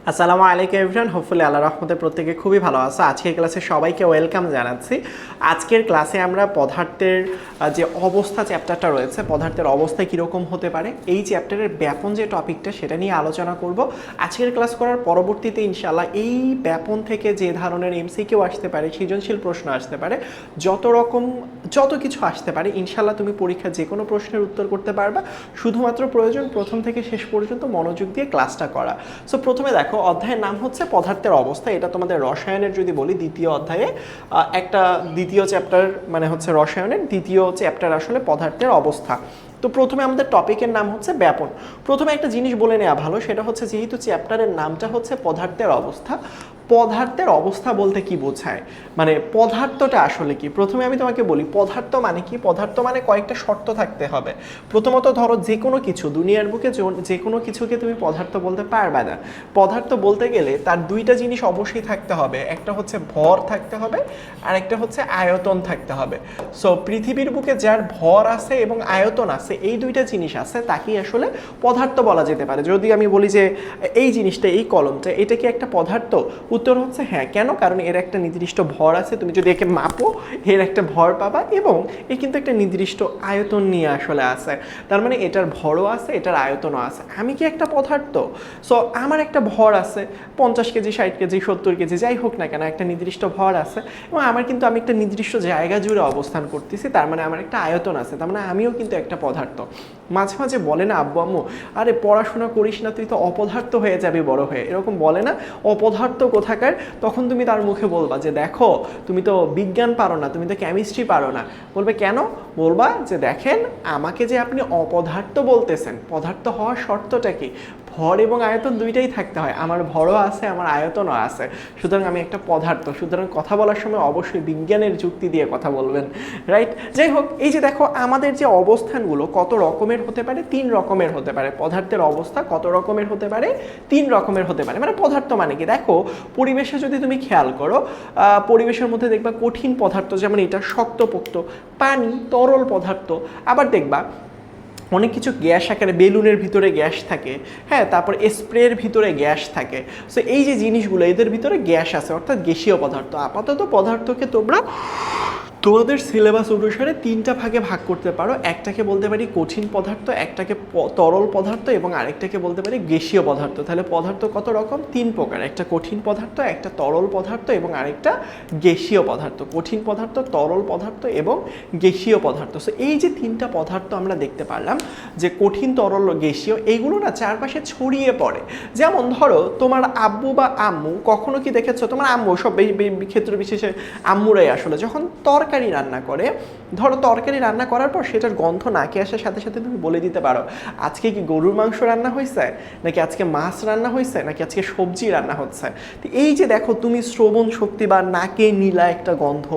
আসসালামু আলাইকুম everyone, hopefully আল্লাহর রহমতে প্রত্যেকে খুবই ভালো আছে। আজকের ক্লাসে সবাইকে ওয়েলকাম জানাচ্ছি। আজকের ক্লাসে আমরা পদার্থের যে অবস্থা চ্যাপ্টারটা রয়েছে, পদার্থের অবস্থা কীরকম হতে পারে, এই চ্যাপ্টারের ব্যাপন যে টপিকটা সেটা নিয়ে আলোচনা করব। আজকের ক্লাস করার পরবর্তীতে ইনশাআল্লাহ এই ব্যাপন থেকে যে ধরনের এমসিকিউ আসতে পারে, সৃজনশীল প্রশ্ন আসতে পারে, যত কিছু আসতে পারে ইনশাআল্লাহ তুমি পরীক্ষার যে কোনো প্রশ্নের উত্তর করতে পারবা। শুধুমাত্র প্রয়োজন প্রথম থেকে শেষ পর্যন্ত মনোযোগ দিয়ে ক্লাসটা করা। সো প্রথমে দেখো, অধ্যায়ের নাম হচ্ছে পদার্থের অবস্থা। এটা তোমাদের রসায়নের যদি বলি দ্বিতীয় অধ্যায়ে একটা দ্বিতীয় চ্যাপ্টার, মানে হচ্ছে রসায়নের দ্বিতীয় চ্যাপ্টার আসলে পদার্থের অবস্থা। তো প্রথমে আমাদের টপিকের নাম হচ্ছে ব্যাপন। প্রথমে একটা জিনিস বলে নেওয়া ভালো, সেটা হচ্ছে যেহেতু চ্যাপ্টারের নামটা হচ্ছে পদার্থের অবস্থা, পদার্থের অবস্থা বলতে কি বোঝায়, মানে পদার্থটা আসলে কি। প্রথমে আমি তোমাকে বলি পদার্থ মানে কি। পদার্থ মানে কয়েকটা শর্ত থাকতে হবে। প্রথমত ধরো, যে কোনো কিছু দুনিয়ার বুকে যে কোনো কিছুকে তুমি পদার্থ বলতে পারবে না। পদার্থ বলতে গেলে তার দুইটা জিনিস অবশ্যই থাকতে হবে, একটা হচ্ছে ভর থাকতে হবে আর একটা হচ্ছে আয়তন থাকতে হবে। সো পৃথিবীর বুকে যার ভর আছে এবং আয়তন আছে, এই দুইটা জিনিস আছে, তাকেই আসলে পদার্থ বলা যেতে পারে। যদি আমি বলি যে এই জিনিসটা, এই কলমটা, এটা কি একটা পদার্থ, উত্তর হচ্ছে হ্যাঁ। কেন? কারণ এর একটা নির্দিষ্ট ভর আছে, তুমি যদি একে মাপো এর একটা ভর পাবা, এবং এর কিন্তু একটা নির্দিষ্ট আয়তন নিয়ে আসলে আছে। তার মানে এটার ভরও আছে, এটার আয়তনও আছে। আমি কি একটা পদার্থ? সো আমার একটা ভর আছে, 50 কেজি, 60 কেজি, 70 কেজি, যাই হোক না কেন, একটা নির্দিষ্ট ভর আছে, এবং আমি একটা নির্দিষ্ট জায়গা জুড়ে অবস্থান করতেছি, তার মানে আমার একটা আয়তন আছে, তার মানে আমিও কিন্তু একটা পদার্থ। মাঝে মাঝে বলে না আব্বু আম্মু, আরে পড়াশোনা করিস না, তুই তো অপদার্থ হয়ে যাবি বড় হয়ে, এরকম বলে না, অপদার্থ কোথাকার। তখন তুমি তার মুখে বলবা যে দেখো, তুমি তো বিজ্ঞান পারো না, তুমি তো কেমিস্ট্রি পারো না। বলবে কেন? বলবা যে দেখেন, আমাকে যে আপনি অপদার্থ বলতেছেন, পদার্থ হওয়ার শর্তটা কি? ভর এবং আয়তন দুইটাই থাকতে হয়। আমার ভরও আছে, আমার আয়তনও আছে, সুতরাং আমি একটা পদার্থ। সুতরাং কথা বলার সময় অবশ্যই বিজ্ঞানের যুক্তি দিয়ে কথা বলবেন, রাইট? যাই হোক, এই যে দেখো, আমাদের যে অবস্থানগুলো কত রকমের হতে পারে, 3 রকমের হতে পারে। পদার্থের অবস্থা কত রকমের হতে পারে? 3 রকমের হতে পারে। মানে পদার্থ মানে কি, দেখো পরিবেশে যদি তুমি খেয়াল করো, পরিবেশের মধ্যে দেখবা কঠিন পদার্থ, যেমন এটা শক্তপোক্ত, পানি তরল পদার্থ। আবার দেখবা অনেক কিছু গ্যাস আকারে, বেলুনের ভিতরে গ্যাস থাকে, হ্যাঁ, তারপর স্প্রের ভিতরে গ্যাস থাকে। সো এই যে জিনিসগুলো, এদের ভিতরে গ্যাস আছে, অর্থাৎ গ্যাসীয় পদার্থ। আপাতত পদার্থকে তোমরা তোমাদের সিলেবাস অনুসারে 3টা ভাগে ভাগ করতে পারো। একটাকে বলতে পারি কঠিন পদার্থ, একটাকে তরল পদার্থ, এবং আরেকটাকে বলতে পারি গ্যাসীয় পদার্থ। তাহলে পদার্থ কত রকম? 3 প্রকার। একটা কঠিন পদার্থ, একটা তরল পদার্থ, এবং আরেকটা গ্যাসীয় পদার্থ। কঠিন পদার্থ, তরল পদার্থ এবং গ্যাসীয় পদার্থ। সো এই যে 3টা পদার্থ আমরা দেখতে পারলাম, যে কঠিন, তরল, গ্যাসীয়, এইগুলো না চারপাশে ছড়িয়ে পড়ে। যেমন ধরো, তোমার আব্বু বা আম্মু, কখনো কি দেখেছো তোমার আম্মু, সব ক্ষেত্র বিশেষে আম্মুরাই আসলে যখন তরকারি রান্না করে, ধরো তরকারি রান্না করার পর সেটার গন্ধ নাকে আসার সাথে সাথে তুমি বলে দিতে পারো আজকে কি গরুর মাংস রান্না হয়েছে, নাকি আজকে মাছ রান্না হয়েছে, নাকি আজকে সবজি রান্না হচ্ছে। তো এই যে দেখো, তুমি শ্রবণ শক্তি বা নাকে নিলা একটা গন্ধ,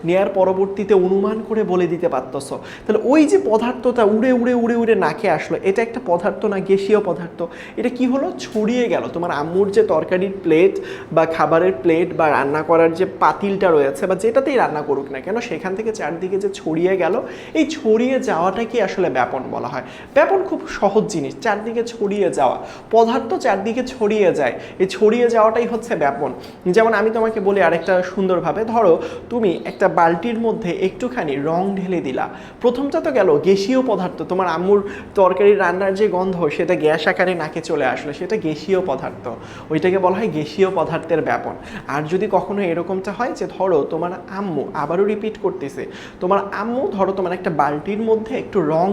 নেয়ার পরবর্তীতে অনুমান করে বলে দিতে পারতেছো। তাহলে ওই যে পদার্থটা উড়ে উড়ে উড়ে উড়ে নাকে আসলো, এটা একটা পদার্থ না গ্যাসীয় পদার্থ? এটা কি হলো? ছড়িয়ে গেল। তোমার আম্মুর যে তরকারির প্লেট বা খাবারের প্লেট বা রান্না করার যে পাতিলটা রয়েছে, বা যেটাতেই রান্না করুক না কেন, সেখান থেকে চারদিকে যে ছড়িয়ে গেল, এই ছড়িয়ে যাওয়াটাকে আসলে ব্যাপন বলা হয়। ব্যাপন খুব সহজ জিনিস, চারদিকে ছড়িয়ে যাওয়া, পদার্থ চারদিকে ছড়িয়ে যায়, এই ছড়িয়ে যাওয়াটাই হচ্ছে ব্যাপন। যেমন আমি তোমাকে বলি আরেকটা সুন্দরভাবে, ধরো তুমি একটা বালতির মধ্যে একটুখানি রং ঢেলে দিলা, প্রথমটা তো গেল গ্যাসীয় পদার্থ, তোমার আম্মুর তরকারি রান্নার যে গন্ধ সেটা গ্যাস আকারে নাকে চলে আসলো, সেটা গ্যাসীয় পদার্থ, ওইটাকে বলা হয় গ্যাসীয় পদার্থের ব্যাপন। আর যদি কখনো এরকমটা হয় যে ধরো তোমার আম্মু, আবারও রিপিট করতেছে, তোমার আম্মু ধরো তোমার একটা বালতির মধ্যে একটু রং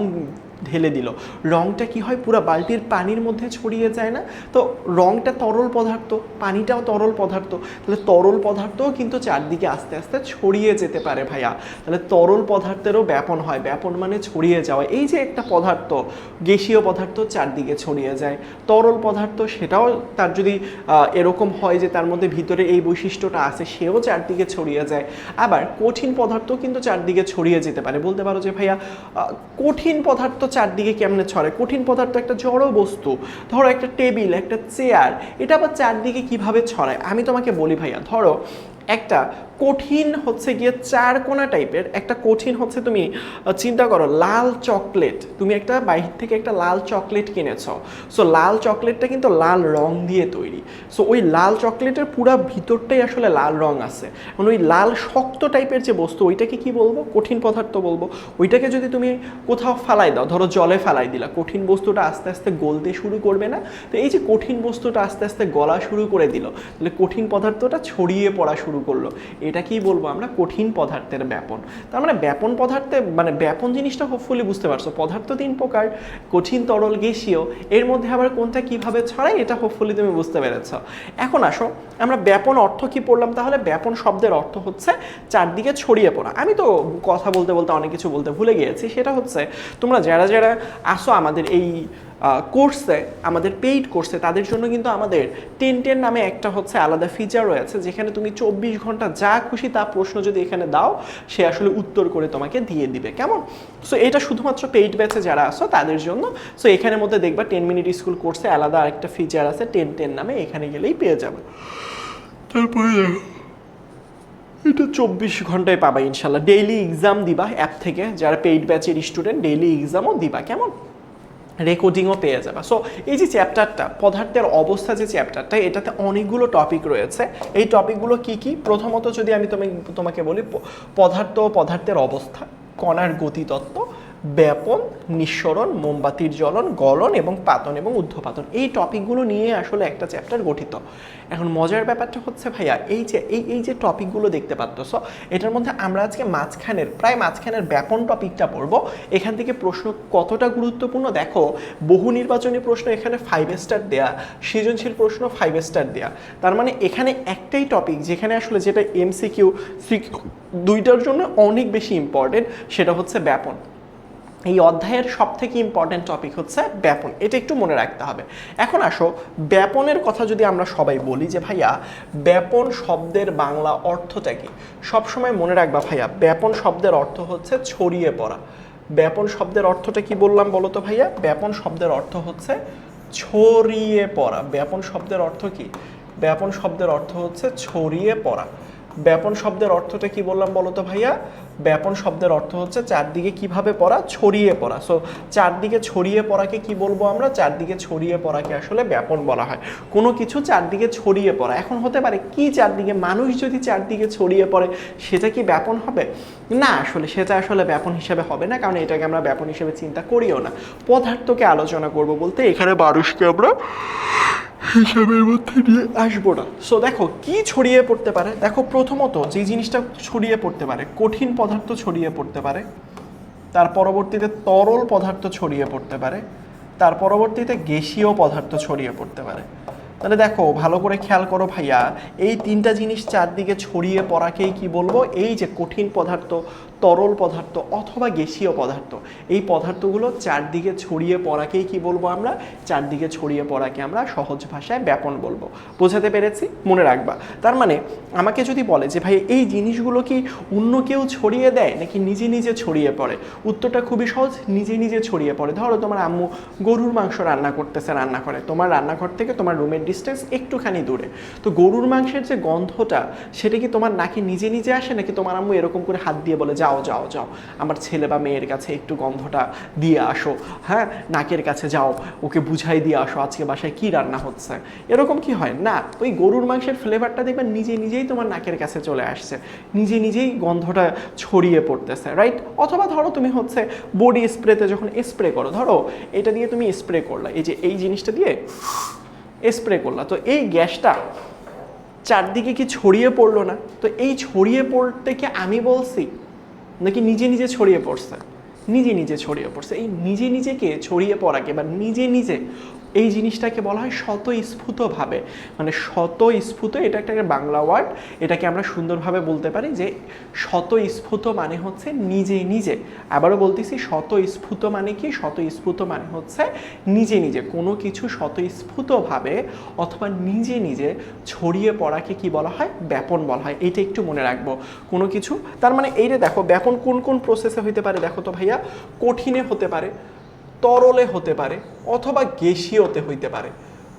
ঢেলে দিল, রংটা কি হয়, পুরো বালতির পানির মধ্যে ছড়িয়ে যায় না? তো রংটা তরল পদার্থ, পানিটাও তরল পদার্থ, তাহলে তরল পদার্থও কিন্তু চারদিকে আস্তে আস্তে ছড়িয়ে যেতে পারে ভাইয়া। তাহলে তরল পদার্থেরও ব্যাপন হয়, ব্যাপন মানে ছড়িয়ে যাওয়া। এই যে একটা পদার্থ, গ্যাসীয় পদার্থ চারদিকে ছড়িয়ে যায়, তরল পদার্থ সেটাও তার যদি এরকম হয় যে তার মধ্যে ভিতরে এই বৈশিষ্ট্যটা আছে, সেও চারদিকে ছড়িয়ে যায়। আবার কঠিন পদার্থ কিন্তু চারদিকে ছড়িয়ে যেতে পারে। বলতে পারো যে ভাইয়া কঠিন পদার্থ চারদিকে কেমনে ছড়ায়? কঠিন পদার্থ একটা জড় বস্তু, ধরো একটা টেবিল, একটা চেয়ার, এটা আবার চারদিকে কিভাবে ছড়ায়? আমি তোমাকে বলি ভাইয়া, ধরো একটা কঠিন হচ্ছে গিয়ে চারকোনা টাইপের একটা কঠিন হচ্ছে, তুমি চিন্তা করো লাল চকলেট, তুমি একটা বাইরে থেকে একটা লাল চকলেট কিনেছো। সো লাল চকলেটটা কিন্তু লাল রং দিয়ে তৈরি। সো ওই লাল চকলেটের পুরো ভিতরটাই আসলে লাল রং আছে। মানে ওই লাল শক্ত টাইপের যে বস্তু, ওইটাকে কি বলবো? কঠিন পদার্থ বলবো। ওইটাকে যদি তুমি কোথাও ফালাই দাও, ধরো জলে ফালাই দিলা, কঠিন বস্তুটা আস্তে আস্তে গলতে শুরু করবে না? তো এই যে কঠিন বস্তুটা আস্তে আস্তে গলা শুরু করে দিল, তাহলে কঠিন পদার্থটা ছড়িয়ে পড়া শুরু করলো, এটাকেই বলবো আমরা কঠিন পদার্থের ব্যাপন। তার মানে ব্যাপন পদার্থে, মানে ব্যাপন জিনিসটা হোপফুলি বুঝতে পারছো। পদার্থ 3 প্রকার, কঠিন, তরল, গ্যাসীয়। এর মধ্যে আবার কোনটা কিভাবে ছড়ায় এটা হোপফুলি তুমি বুঝতে পেরেছ। এখন আসো আমরা ব্যাপন অর্থ কি পড়লাম তাহলে। ব্যাপন শব্দের অর্থ হচ্ছে চারদিকে ছড়িয়ে পড়া। আমি তো কথা বলতে বলতে অনেক কিছু বলতে ভুলে গিয়েছি। সেটা হচ্ছে তোমরা যারা যারা আসো আমাদের এই কোর্সে, আমাদের পেইড কোর্সে, তাদের জন্য কিন্তু আমাদের 10 নামে একটা হচ্ছে আলাদা ফিচার রয়েছে, যেখানে তুমি 24 ঘন্টা যা খুশি তা প্রশ্ন যদি এখানে দাও, সে আসলে উত্তর করে তোমাকে দিয়ে দিবে, কেমন? সো এটা শুধুমাত্র পেইড ব্যাচে যারা আসো তাদের জন্য। সো এখানের মধ্যে দেখবা 10 মিনিট স্কুল কোর্সে আলাদা আরেকটা ফিচার আছে 10 নামে, এখানে গেলেই পেয়ে যাবে। তারপরে এটা 24 ঘন্টায় পাবা ইনশাল্লাহ। ডেইলি এক্সাম দিবা অ্যাপ থেকে, যারা পেইড ব্যাচের স্টুডেন্ট ডেইলি এক্সামও দিবা, কেমন? রেকর্ডিংও পেয়ে যাবে। সো এই যে চ্যাপ্টারটা পদার্থের অবস্থা, যে চ্যাপ্টারটা, এটাতে অনেকগুলো টপিক রয়েছে। এই টপিকগুলো কি কি? প্রথমত যদি আমি তোমাকে বলি, পদার্থ ও পদার্থের অবস্থা, কণার গতিতত্ত্ব, ব্যাপন, নিঃসরণ, মোমবাতির জ্বলন, গলন এবং পাতন এবং ঊর্ধ্বপাতন, এই টপিকগুলো নিয়ে আসলে একটা চ্যাপ্টার গঠিত। এখন মজার ব্যাপারটা হচ্ছে ভাইয়া, এই যে টপিকগুলো দেখতে পাচ্ছ, এটার মধ্যে আমরা আজকে প্রায় মাঝখানের ব্যাপন টপিকটা পড়বো। এখান থেকে প্রশ্ন কতটা গুরুত্বপূর্ণ দেখো, বহু নির্বাচনী প্রশ্ন এখানে 5 স্টার দেয়া, সৃজনশীল প্রশ্ন 5 স্টার দেয়া। তার মানে এখানে একটাই টপিক যেখানে আসলে, যেটা MCQ দুইটার জন্য অনেক বেশি ইম্পর্টেন্ট, সেটা হচ্ছে ব্যাপন। এই অধ্যায়ের সব থেকে ইম্পর্টেন্ট টপিক হচ্ছে ব্যাপন, এটা একটু মনে রাখতে হবে। এখন আসো ব্যাপনের কথা যদি আমরা সবাই বলি যে ভাইয়া ব্যাপন শব্দের বাংলা অর্থটা কি, সবসময় মনে রাখবা ভাইয়া, ব্যাপন শব্দের অর্থ হচ্ছে ছড়িয়ে পড়া। ব্যাপন শব্দের অর্থটা কি বললাম বলো তো ভাইয়া? ব্যাপন শব্দের অর্থ হচ্ছে ছড়িয়ে পড়া। ব্যাপন শব্দের অর্থ কি? ব্যাপন শব্দের অর্থ হচ্ছে ছড়িয়ে পড়া। ব্যাপন শব্দের অর্থটা কি বললাম বলো তো ভাইয়া? ব্যাপন শব্দের অর্থ হচ্ছে চারদিকে কিভাবে পড়া, ছড়িয়ে পড়া। সো চারদিকে ছড়িয়ে পড়াকে কি বলবো আমরা? চারদিকে ছড়িয়ে পড়াকে আসলে ব্যাপন বলা হয়। কোনো কিছু চারদিকে ছড়িয়ে পড়া। এখন হতে পারে কি চারদিকে, মানুষ যদি চারদিকে ছড়িয়ে পড়ে সেটা কি ব্যাপন হবে? না, আসলে সেটা আসলে ব্যাপন হিসেবে হবে না, কারণ এটাকে আমরা ব্যাপন হিসেবে চিন্তা করিও না। পদার্থকে আলোচনা করব বলতে এখানে মানুষকে আমরা হিসাবের মধ্যে নিয়ে আসবো না। সো দেখো কি ছড়িয়ে পড়তে পারে। দেখো প্রথমত যে জিনিসটা ছড়িয়ে পড়তে পারে, কঠিন পদার্থ ছড়িয়ে পড়তে পারে, তার পরবর্তীতে তরল পদার্থ ছড়িয়ে পড়তে পারে, তার পরবর্তীতে গ্যাসীয় পদার্থ ছড়িয়ে পড়তে পারে। তাহলে দেখো ভালো করে খেয়াল করো ভাইয়া, এই 3টা জিনিস চারদিকে ছড়িয়ে পড়াকেই কি বলবো? এই যে কঠিন পদার্থ, তরল পদার্থ অথবা গ্যাসীয় পদার্থ, এই পদার্থগুলো চারদিকে ছড়িয়ে পড়াকেই কি বলবো আমরা? চারদিকে ছড়িয়ে পড়াকে আমরা সহজ ভাষায় ব্যাপন বলবো। বোঝাতে পেরেছি? মনে রাখবা। তার মানে আমাকে যদি বলে যে ভাই এই জিনিসগুলো কি অন্য কেউ ছড়িয়ে দেয় নাকি নিজে নিজে ছড়িয়ে পড়ে, উত্তরটা খুবই সহজ, নিজে নিজে ছড়িয়ে পড়ে। ধরো তোমার আম্মু গরুর মাংস রান্না করতেছে রান্নাঘরে, তোমার রান্নাঘর থেকে তোমার রুমের ডিস্টেন্স একটুখানি দূরে। তো গরুর মাংসের যে গন্ধটা, সেটা কি তোমার নাকি নিজে নিজে আসে, নাকি তোমার আম্মু এরকম করে হাত দিয়ে বলে যাও যাও যাও আমার ছেলে বা মেয়ের কাছে একটু গন্ধটা দিয়ে আসো, হ্যাঁ নাকের কাছে যাও, ওকে বুঝাই দিয়ে আসো আজকে বাসায় কি রান্না হচ্ছে? এরকম কি হয় না? ওই গরুর মাংসের ফ্লেভারটা দেখবেন নিজে নিজেই তোমার নাকের কাছে চলে আসছে, নিজে নিজেই গন্ধটা ছড়িয়ে পড়তেছে, রাইট? অথবা ধরো তুমি হচ্ছে বডি স্প্রেতে যখন স্প্রে করো, ধরো এটা দিয়ে তুমি স্প্রে করলা, এই যে এই জিনিসটা দিয়ে স্প্রে করলা, তো এই গ্যাসটা চারদিকে কি ছড়িয়ে পড়লো না? তো এই ছড়িয়ে পড়তে কি আমি বলছি, নাকি নিজে নিজে ছড়িয়ে পড়ছে? নিজে নিজে ছড়িয়ে পড়ছে। এই নিজে নিজেকে ছড়িয়ে পড়াকে বা নিজে নিজে এই জিনিসটাকে বলা হয় স্বতঃস্ফূর্তভাবে, মানে স্বতঃস্ফূর্ত, এটা একটা বাংলা ওয়ার্ড, এটাকে আমরা সুন্দরভাবে বলতে পারি যে স্বতঃস্ফূর্ত মানে হচ্ছে নিজে নিজে। আবারও বলতেছি, স্বতঃস্ফূর্ত মানে কি? স্বতঃস্ফূর্ত মানে হচ্ছে নিজে নিজে, কোনো কিছু স্বতঃস্ফূর্তভাবে অথবা নিজে নিজে ছড়িয়ে পড়াকে কি বলা হয়? ব্যাপন বলা হয়। এইটা একটু মনে রাখবো। কোনো কিছু, তার মানে এইটা দেখো ব্যাপন কোন কোন প্রসেসে হতে পারে দেখো তো ভাইয়া? কঠিনে হতে পারে, তরলে হতে পারে, অথবা গ্যাসীয়তে হইতে পারে।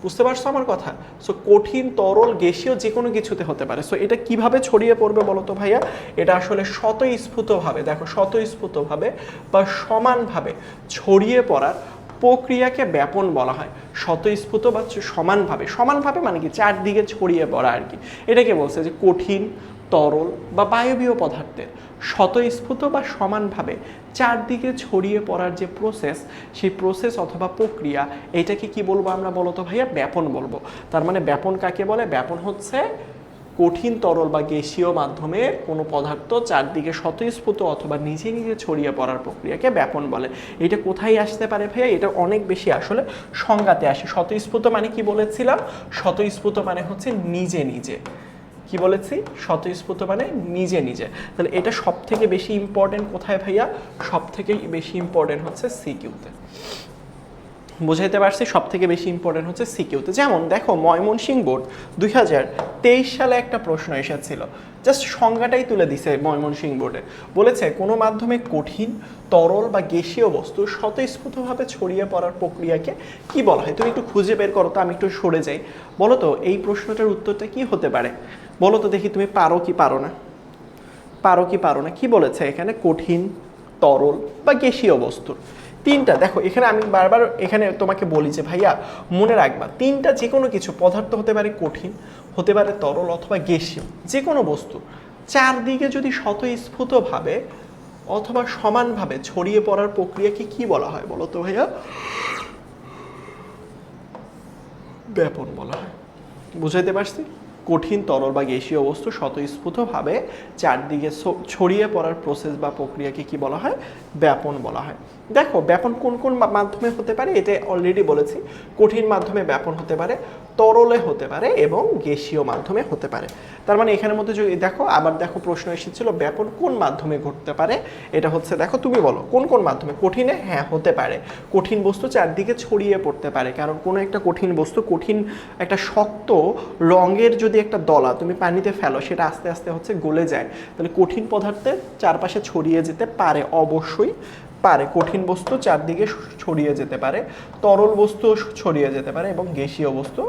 বুঝতে পারছো আমার কথা? সো কঠিন, তরল, গ্যাসীয় যে কোনো কিছুতে হতে পারে। সো এটা কিভাবে ছড়িয়ে পড়বে বলো তো ভাইয়া? এটা আসলে স্বতঃস্ফূর্তভাবে, দেখো স্বতঃস্ফূর্তভাবে বা সমানভাবে ছড়িয়ে পড়ার প্রক্রিয়াকে ব্যাপন বলা হয়। স্বতঃস্ফূর্ত বা সমানভাবে, সমানভাবে মানে কি চারদিকে ছড়িয়ে পড়া আর কি। এটাকে বলছে যে কঠিন, তরল বা বায়বীয় পদার্থের স্বতঃস্ফূর্ত বা সমানভাবে চারদিকে ছড়িয়ে পড়ার যে প্রসেস, সেই প্রসেস অথবা প্রক্রিয়া, এইটাকে কি বলবো আমরা বলো তো ভাইয়া? ব্যাপন বলবো। তার মানে ব্যাপন কাকে বলে? ব্যাপন হচ্ছে কঠিন, তরল বা গ্যাসীয় মাধ্যমে কোনো পদার্থ চারদিকে স্বতঃস্ফূর্ত অথবা নিজে নিজে ছড়িয়ে পড়ার প্রক্রিয়াকে ব্যাপন বলে। এটা কোথায় আসতে পারে ভাইয়া? এটা অনেক বেশি আসলে সংজ্ঞাতে আসে। স্বতঃস্ফূর্ত মানে কি বলেছিলাম? স্বতঃস্ফূর্ত মানে হচ্ছে নিজে নিজে। কি বলেছি? স্বতঃস্ফূর্ত মানে নিজে নিজে। তাহলে এটা সব থেকে বেশি ইম্পর্টেন্ট কোথায় ভাইয়া? সব থেকে বেশি ইম্পর্টেন্ট হচ্ছে সিকিউতে। বুঝাইতে পারছি? সব থেকে বেশি ইম্পর্টেন্ট হচ্ছে সিকিউতে। যেমন দেখো, ময়মনসিংহ বোর্ড 2023 সালে একটা প্রশ্ন এসেছিল, জাস্ট সংজ্ঞাটাই তুলে দিছে ময়মনসিংহ বোর্ডে। বলেছে কোনো মাধ্যমে কঠিন, তরল বা গ্যাসীয় বস্তু স্বতঃস্ফূর্তভাবে ছড়িয়ে পড়ার প্রক্রিয়াকে কি বলা হয়? তুমি একটু খুঁজে বের করো তো, আমি একটু সরে যাই। বলো তো এই প্রশ্নটার উত্তরটা কি হতে পারে? বলো তো দেখি, তুমি পারো কি পারো না? পারো কি পারো না? কি বলেছে এখানে? কঠিন, তরল বা গ্যাসীয় বস্তুর তিনটা। দেখো এখানে আমি বারবার এখানে তোমাকে বলি যে ভাইয়া মনে রাখবা, তিনটা যে কোনো কিছু পদার্থ হতে পারে কঠিন, হতে পারে তরল অথবা গ্যাসীয়, যে কোনো বস্তু চারদিকে যদি স্বতঃস্ফূর্তভাবে অথবা সমানভাবে ছড়িয়ে পড়ার প্রক্রিয়াকে কি বলা হয় বলো তো ভাইয়া? ব্যাপন বলা হয়। বুঝাইতে পারছি? কঠিন, তরল বা গ্যাসীয় বস্তু স্বতঃস্ফূর্তভাবে চারদিকে ছড়িয়ে পড়ার প্রসেস বা প্রক্রিয়াকে কি বলা হয়? ব্যাপন বলা হয়। দেখো ব্যাপন কোন কোন মাধ্যমে হতে পারে, এটা অলরেডি বলেছি। কঠিন মাধ্যমে ব্যাপন হতে পারে, তরলে হতে পারে এবং গ্যাসীয় মাধ্যমে হতে পারে। তার মানে এখানের মধ্যে যদি দেখো, আবার দেখো প্রশ্ন এসেছিল ব্যাপন কোন মাধ্যমে ঘটতে পারে। এটা হচ্ছে দেখো, তুমি বলো কোন কোন মাধ্যমে। কঠিনে হ্যাঁ হতে পারে, কঠিন বস্তু চারদিকে ছড়িয়ে পড়তে পারে, কারণ কোনো একটা কঠিন বস্তু, কঠিন একটা শক্ত রঙের যদি একটা দলা তুমি পানিতে ফেলো, সেটা আস্তে আস্তে হচ্ছে গলে যায়, তাহলে কঠিন পদার্থের চারপাশে ছড়িয়ে যেতে পারে, অবশ্যই পারে। কঠিন বস্তু চারদিকে ছড়িয়ে যেতে পারে, তরল বস্তু ছড়িয়ে যেতে পারে এবং গ্যাসীয় বস্তু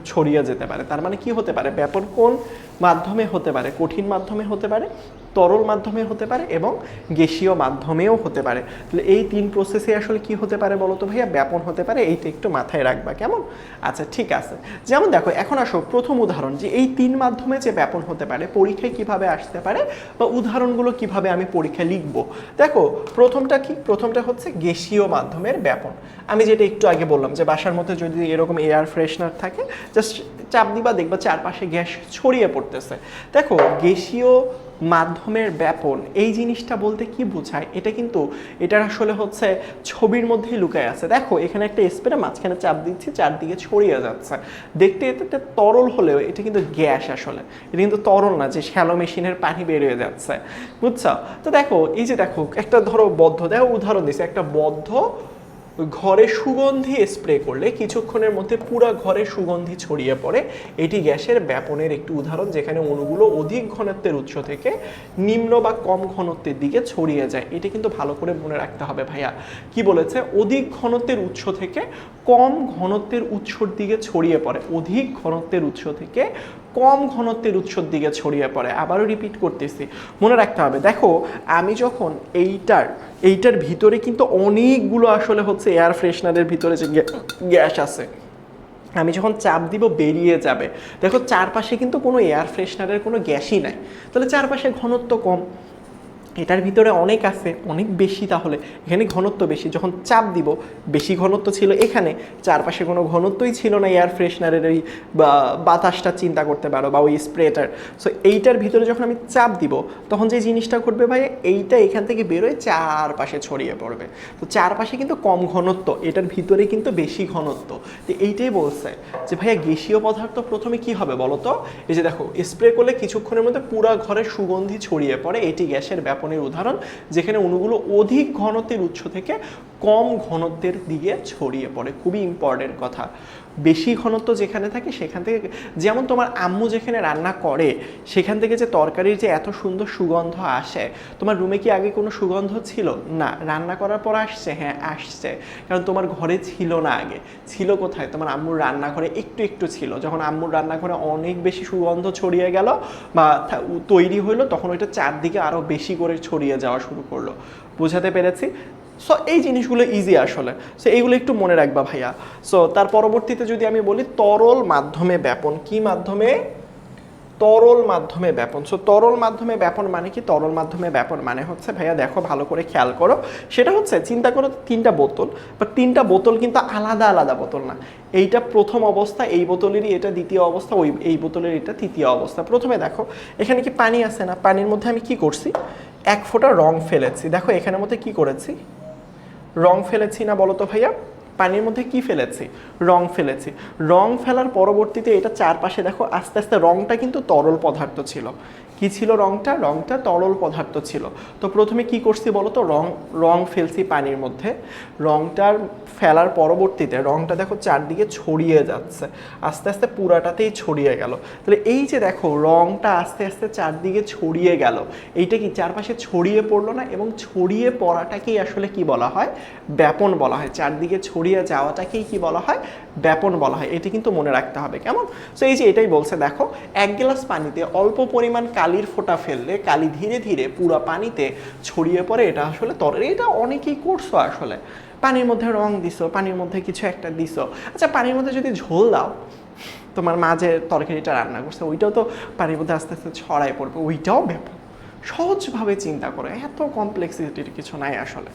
ছড়িয়ে যেতে পারে। তার মানে কি হতে পারে? ব্যাপন কোন মাধ্যমে হতে পারে? কঠিন মাধ্যমে হতে পারে, তরল মাধ্যমে হতে পারে এবং গ্যাসীয় মাধ্যমেও হতে পারে। তাহলে এই তিন প্রসেসে আসলে কি হতে পারে বলো তো ভাইয়া? ব্যাপন হতে পারে। এইটা একটু মাথায় রাখবা, কেমন? আচ্ছা ঠিক আছে। যেমন দেখো, এখন আসো প্রথম উদাহরণ, যে এই তিন মাধ্যমে যে ব্যাপন হতে পারে পরীক্ষায় কিভাবে আসতে পারে বা উদাহরণগুলো কিভাবে আমি পরীক্ষায় লিখবো। দেখো প্রথমটা কি? প্রথমটা হচ্ছে গ্যাসীয় মাধ্যমের ব্যাপন। আমি যেটা একটু আগে বললাম যে বাসার মধ্যে যদি এরকম এয়ার ফ্রেশনার থাকে, জাস্ট চাপ দিবা, দেখবা চারপাশে গ্যাস ছড়িয়ে পড়তেছে। দেখো গ্যাসীয় মাধ্যমের ব্যাপন এই জিনিসটা বলতে কি বোঝায়? এটা কিন্তু এটার আসলে হচ্ছে ছবির মধ্যেই লুকায় আছে। দেখো এখানে একটা স্প্রে, মাঝখানে চাপ দিচ্ছি, চারদিকে ছড়িয়ে যাচ্ছে। দেখতে এটা তরল হলেও এটা কিন্তু গ্যাস, আসলে এটা কিন্তু তরল না যে শ্যালো মেশিনের পানি বেরিয়ে যাচ্ছে, বুঝছো? তো দেখো এই যে দেখো একটা ধরো বদ্ধ, দেখো উদাহরণ দিচ্ছে, একটা বদ্ধ ঘরে সুগন্ধি স্প্রে করলে কিছুক্ষণের মধ্যে পুরো ঘরে সুগন্ধি ছড়িয়ে পড়ে। এটি গ্যাসের ব্যাপনের একটি উদাহরণ, যেখানে অণুগুলো অধিক ঘনত্বের উৎস থেকে নিম্ন বা কম ঘনত্বের দিকে ছড়িয়ে যায়। এটি কিন্তু ভালো করে মনে রাখতে হবে ভাইয়া। কি বলেছে? অধিক ঘনত্বের উৎস থেকে কম ঘনত্বের উৎসর দিকে ছড়িয়ে পড়ে। অধিক ঘনত্বের উৎস থেকে কম ঘনত্বের উৎসর দিকে ছড়িয়ে পড়ে। আবারও রিপিট করতেছি, মনে রাখতে হবে। দেখো আমি যখন এইটার ভিতরে কিন্তু অনেকগুলো আসলে হচ্ছে এয়ার ফ্রেশনারের ভিতরে যে গ্যাস আছে, আমি যখন চাপ দিব বেরিয়ে যাবে। দেখো চারপাশে কিন্তু কোনো এয়ার ফ্রেশনারের কোনো গ্যাসই নাই, তাহলে চারপাশে ঘনত্ব কম। এটার ভিতরে অনেক আছে, অনেক বেশি, তাহলে এখানে ঘনত্ব বেশি। যখন চাপ দিব বেশি ঘনত্ব ছিল, এখানে চারপাশে কোনো ঘনত্বই ছিল না এয়ার ফ্রেশনারের ওই বাতাসটা চিন্তা করতে পারো বা ওই স্প্রেটার। সো এইটার ভিতরে যখন আমি চাপ দিব, তখন যে জিনিসটা ঘটবে ভাই, এইটা এখান থেকে বেরোয় চারপাশে ছড়িয়ে পড়বে। তো চারপাশে কিন্তু কম ঘনত্ব, এটার ভিতরে কিন্তু বেশি ঘনত্ব। তো এইটাই বলছে যে ভাইয়া গ্যাসীয় পদার্থ প্রথমে কি হবে বলো তো? এই যে দেখো স্প্রে করলে কিছুক্ষণের মধ্যে পুরো ঘরে সুগন্ধি ছড়িয়ে পড়ে, এটি গ্যাসের ব্যাপনের উদাহরণ, যেখানে অণুগুলো অধিক ঘনত্বের উৎস থেকে কম ঘনত্বের দিকে ছড়িয়ে পড়ে। খুবই ইম্পর্টেন্ট কথা। বেশি ঘনত্ব যেখানে থাকে সেখান থেকে, যেমন তোমার আম্মু যেখানে রান্না করে সেখান থেকে যে তরকারির যে এত সুন্দর সুগন্ধ আসে, তোমার রুমে কি আগে কোনো সুগন্ধ ছিল? না। রান্না করার পর আসছে? হ্যাঁ আসছে, কারণ তোমার ঘরে ছিল না আগে। ছিল কোথায়? তোমার আম্মুর রান্নাঘরে একটু একটু ছিল। যখন আম্মুর রান্নাঘরে অনেক বেশি সুগন্ধ ছড়িয়ে গেল বা তৈরি হইলো, তখন ওইটা চারদিকে আরও বেশি করে ছড়িয়ে যাওয়া শুরু করলো। বোঝাতে পেরেছি? সো এই জিনিসগুলো ইজি আসলে, সো এইগুলো একটু মনে রাখবা ভাইয়া। সো তার পরবর্তীতে যদি আমি বলি তরল মাধ্যমে ব্যাপন। কি মাধ্যমে? তরল মাধ্যমে ব্যাপন। সো তরল মাধ্যমে ব্যাপন মানে কি? তরল মাধ্যমে ব্যাপন মানে হচ্ছে, ভাইয়া দেখো ভালো করে খেয়াল করো, সেটা হচ্ছে চিন্তা করো তিনটা বোতল, বা তিনটা বোতল কিন্তু আলাদা আলাদা বোতল না। এইটা প্রথম অবস্থা, এই বোতলেরই এটা দ্বিতীয় অবস্থা, এই বোতলের এটা তৃতীয় অবস্থা। প্রথমে দেখো এখানে কি পানি আছে না? পানির মধ্যে আমি কি করছি? এক ফোঁটা রং ফেলেছি। দেখো এখানের মধ্যে কি করেছি? রং ফেলেছি না বলো তো ভাইয়া? পানির মধ্যে কি ফেলেছি? রং ফেলেছি। রং ফেলার পরবর্তীতে এটা চারপাশে দেখো আস্তে আস্তে, রংটা কিন্তু তরল পদার্থ ছিল। কি ছিল রংটা? রংটা তরল পদার্থ ছিল। তো প্রথমে কি করছি বলো তো? রং ফেলছি পানির মধ্যে। রংটার ফেলার পরবর্তীতে রংটা দেখো চারদিকে ছড়িয়ে যাচ্ছে, আস্তে আস্তে পুরাটাতেই ছড়িয়ে গেল। তাহলে এই যে দেখো রংটা আস্তে আস্তে চারদিকে ছড়িয়ে গেল, এইটা কি চারপাশে ছড়িয়ে পড়লো না? এবং ছড়িয়ে পড়াটাকেই আসলে কি বলা হয়? ব্যাপন বলা হয়। চারদিকে ছড়িয়ে যাওয়াটাকেই কি বলা হয়? ব্যাপন বলা হয়। এটি কিন্তু মনে রাখতে হবে, কেমন? সো এই যে এটাই বলছে, দেখো এক গ্লাস পানিতে অল্প পরিমাণ কালির ফোঁটা ফেললে কালি ধীরে ধীরে পুরো পানিতে ছড়িয়ে পড়ে। এটা আসলে এটা অনেকেই করছো আসলে। পানির মধ্যে রং দিছো, পানির মধ্যে কিছু একটা দিছো। আচ্ছা পানির মধ্যে যদি ঝোল দাও, তোমার মা যে তরকারিটা রান্না করছে ওইটাও তো পানির মধ্যে আস্তে আস্তে ছড়ায় পড়বে, ওইটাও ব্যাপন। সহজভাবে চিন্তা করে, এত কমপ্লেক্সিটির কিছু নাই আসলে।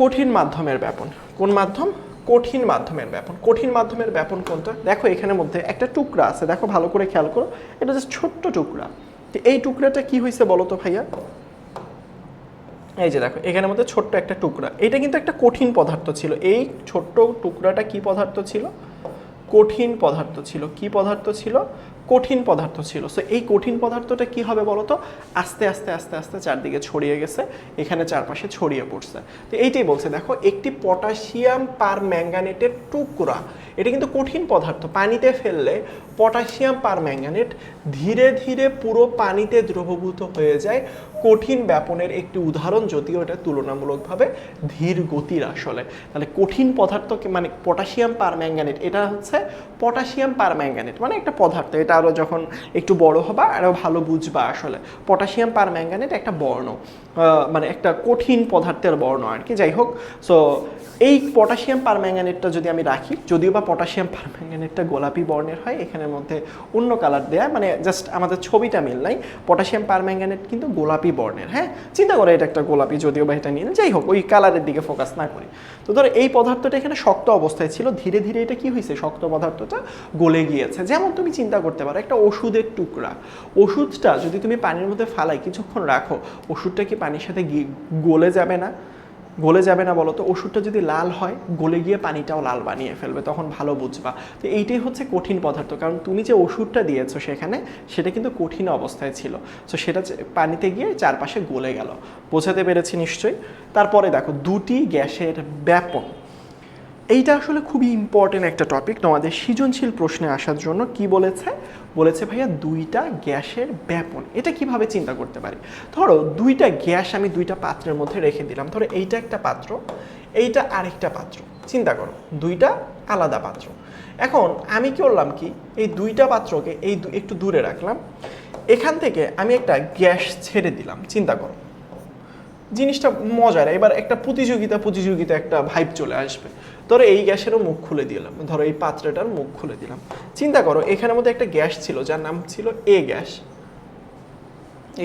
কঠিন মাধ্যমের ব্যাপন। কোন মাধ্যম? কঠিন মাধ্যমের ব্যাপন। কঠিন মাধ্যমের ব্যাপন কোনটা? দেখো এখানের মধ্যে একটা টুকরা আছে, দেখো ভালো করে খেয়াল করো, এটা জাস্ট ছোট্ট টুকরা। এই টুকরাটা কি হয়েছে বলো তো ভাইয়া? এই যে দেখো এখানের মধ্যে ছোট্ট একটা টুকরা, এটা কিন্তু একটা কঠিন পদার্থ ছিল। এই ছোট্ট টুকরাটা কি পদার্থ ছিল? কঠিন পদার্থ ছিল। কি পদার্থ ছিল? কঠিন পদার্থ ছিল। সো এই কঠিন পদার্থটা কি হবে বলো তো? আস্তে আস্তে আস্তে আস্তে চারদিকে ছড়িয়ে গেছে, এখানে চারপাশে ছড়িয়ে পড়ছে। তো এইটাই বলছে, দেখো একটি পটাশিয়াম পার ম্যাঙ্গানেটের টুকরা, এটা কিন্তু কঠিন পদার্থ, পানিতে ফেললে পটাশিয়াম পার ম্যাঙ্গানেট ধীরে ধীরে পুরো পানিতে দ্রবীভূত হয়ে যায়। কঠিন ব্যাপনের একটি উদাহরণ, যদিও এটা তুলনামূলকভাবে ধীর গতির আসলে। তাহলে কঠিন পদার্থকে মানে পটাশিয়াম পার ম্যাঙ্গানেট, এটা হচ্ছে পটাশিয়াম পার ম্যাঙ্গানেট মানে একটা পদার্থ। এটা আরও যখন একটু বড় হবা আরও ভালো বুঝবা আসলে। পটাশিয়াম পার ম্যাঙ্গানেট একটা বর্ণ, মানে একটা কঠিন পদার্থের বর্ণ আর কি। যাই হোক, সো এই পটাশিয়াম পার ম্যাঙ্গানেটটা যদি আমি রাখি, যদিও বা পটাশিয়াম পার ম্যাঙ্গানেটটা গোলাপি বর্ণের হয়, এখানের মধ্যে অন্য কালার দেয়া, মানে জাস্ট আমাদের ছবিটা মিল নাই। পটাশিয়াম পার ম্যাঙ্গানেট কিন্তু গোলাপি বর্ণের। হ্যাঁ চিন্তা করে এটা একটা গোলাপি, যদিও বা এটা নীল। যাই হোক, ওই কালারের দিকে ফোকাস না করি। তো ধরো এই পদার্থটা এখানে শক্ত অবস্থায় ছিল, ধীরে ধীরে এটা কি হয়েছে? শক্ত পদার্থটা গলে গিয়েছে। যেমন তুমি চিন্তা করতে পারো একটা ওষুধের টুকরা, ওষুধটা যদি তুমি পানির মধ্যে ফালাই কিছুক্ষণ রাখো, ওষুধটা কি পানির সাথে গলে যাবে না? গলে যাবে না বলো তো? ওষুধটা যদি লাল হয়, গলে গিয়ে পানিটাও লাল বানিয়ে ফেলবে, তখন ভালো বুঝবা। তো এইটাই হচ্ছে কঠিন পদার্থ, কারণ তুমি যে ওষুধটা দিয়েছো সেখানে, সেটা কিন্তু কঠিন অবস্থায় ছিল। সো সেটা পানিতে গিয়ে চারপাশে গলে গেল। বোঝাতে পেরেছি নিশ্চয়ই? তারপরে দেখো দুটি গ্যাসের ব্যাপন। এইটা আসলে খুবই ইম্পর্টেন্ট একটা টপিক তোমাদের সৃজনশীল প্রশ্নে আসার জন্য। কি বলেছে? বলেছে ভাইয়া দুইটা গ্যাসের ব্যাপন। এটা কিভাবে চিন্তা করতে পারি? ধরো দুইটা গ্যাস আমি দুইটা পাত্রের মধ্যে রেখে দিলাম। ধরো এইটা একটা পাত্র, এইটা আরেকটা পাত্র। চিন্তা করো দুইটা আলাদা পাত্র। এখন আমি কি করলাম, কি এই দুইটা পাত্রকে একটু দূরে রাখলাম, এখান থেকে আমি একটা গ্যাস ছেড়ে দিলাম। চিন্তা করো জিনিসটা মজার। এবার একটা প্রতিযোগিতা একটা ভাইব চলে আসবে। ধরো এই গ্যাসেরও মুখ খুলে দিলাম, ধরো এই পাত্রটার মুখ খুলে দিলাম। চিন্তা করো এখানের মধ্যে একটা গ্যাস ছিল যার নাম ছিল এ গ্যাস,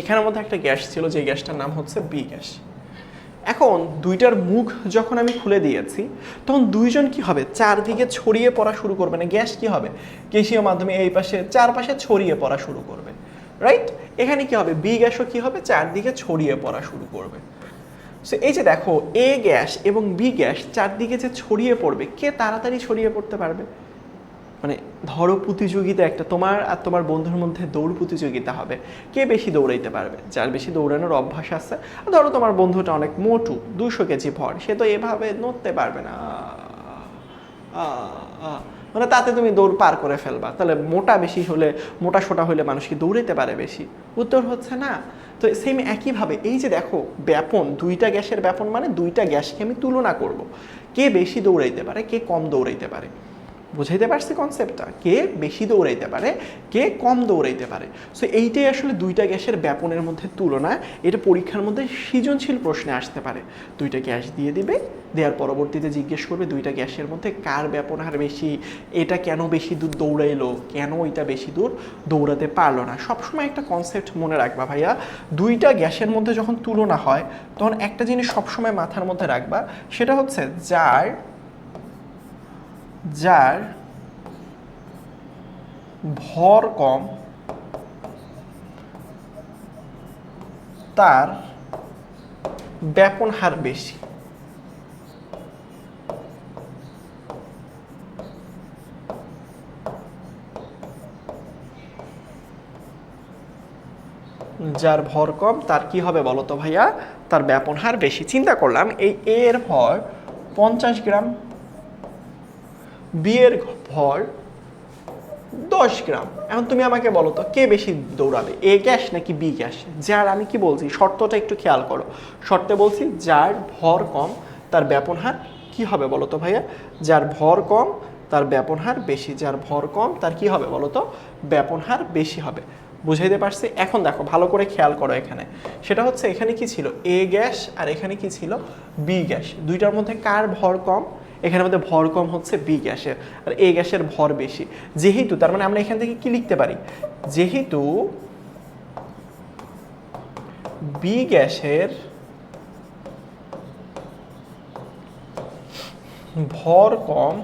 এখানের মধ্যে একটা গ্যাস ছিল যে গ্যাসটার নাম হচ্ছে বি গ্যাস। এখন দুইটার মুখ যখন আমি খুলে দিয়েছি, তখন দুইজন কি হবে? চারদিকে ছড়িয়ে পড়া শুরু করবে না? গ্যাস কি হবে? গ্যাসীয় মাধ্যমে এই পাশে চারপাশে ছড়িয়ে পড়া শুরু করবে, রাইট? এখানে কি হবে? বি গ্যাসও কি হবে? চারদিকে ছড়িয়ে পড়া শুরু করবে। সো এই যে দেখো এ গ্যাস এবং বি গ্যাস চারদিকে যে ছড়িয়ে পড়বে, কে তাড়াতাড়ি ছড়িয়ে পড়তে পারবে? মানে ধরো প্রতিযোগিতা একটা, তোমার আর তোমার বন্ধুর মধ্যে দৌড় প্রতিযোগিতা হবে, কে বেশি দৌড়াইতে পারবে। যার বেশি দৌড়ানোর অভ্যাস আছে, ধরো তোমার বন্ধুটা অনেক মোটু, 200 কেজি ভর, সে তো এভাবে নড়তে পারবে না, মানে তাতে তুমি দৌড় পার করে ফেলবা। তাহলে মোটা বেশি হলে, মোটা সোটা হলে মানুষ কি দৌড়াইতে পারে বেশি? উত্তর হচ্ছে না। তো সেম একইভাবে এই যে দেখো ব্যাপন, দুইটা গ্যাসের ব্যাপন মানে দুইটা গ্যাসকে আমি তুলনা করব, কে বেশি দৌড়াইতে পারে, কে কম দৌড়াইতে পারে। বুঝাইতে পারছি কনসেপ্টটা? কে বেশি দৌড়াইতে পারে, কে কম দৌড়াইতে পারে। সো এইটাই আসলে দুইটা গ্যাসের ব্যাপনের মধ্যে তুলনা। এটা পরীক্ষার মধ্যে সৃজনশীল প্রশ্নে আসতে পারে। দুইটা গ্যাস দিয়ে দিবে, দেওয়ার পরবর্তীতে জিজ্ঞেস করবে দুইটা গ্যাসের মধ্যে কার ব্যাপন হার বেশি, এটা কেন বেশি দূর দৌড়াইলো, কেন ওইটা বেশি দূর দৌড়াতে পারলো না। সবসময় একটা কনসেপ্ট মনে রাখবা ভাইয়া, দুইটা গ্যাসের মধ্যে যখন তুলনা হয় তখন একটা জিনিস সবসময় মাথার মধ্যে রাখবা, সেটা হচ্ছে যার ভর কম তার ব্যাপন হার বেশি। যার ভর কম তার কি হবে বলো তো ভাইয়া? তার ব্যাপন হার বেশি। চিন্তা করলাম এই এর ভর 50 গ্রাম, বি এর ভর 10 গ্রাম। এখন তুমি আমাকে বলো তো কে বেশি দৌড়াবে, এ গ্যাস নাকি বি গ্যাস? যার, আমি কি বলছি শর্তটা একটু খেয়াল করো, শর্তে বলছি যার ভর কম তার ব্যাপন হার কি হবে বলো তো ভাইয়া? যার ভর কম তার ব্যাপন হার বেশি, যার ভর কম তার কি হবে বলো তো? ব্যাপন হার বেশি হবে। বুঝাইতে পারছি? এখন দেখো ভালো করে খেয়াল করো এখানে, সেটা হচ্ছে এখানে কি ছিল, এ গ্যাস আর এখানে কি ছিল, বি গ্যাস। দুইটার মধ্যে কার ভর কম? এখানের মধ্যে ভর কম হচ্ছে বি গ্যাসের, আর এ গ্যাসের ভর বেশি। যেহেতু, তার মানে আমরা এখান থেকে কি লিখতে পারি, যেহেতু বি গ্যাসের ভর কম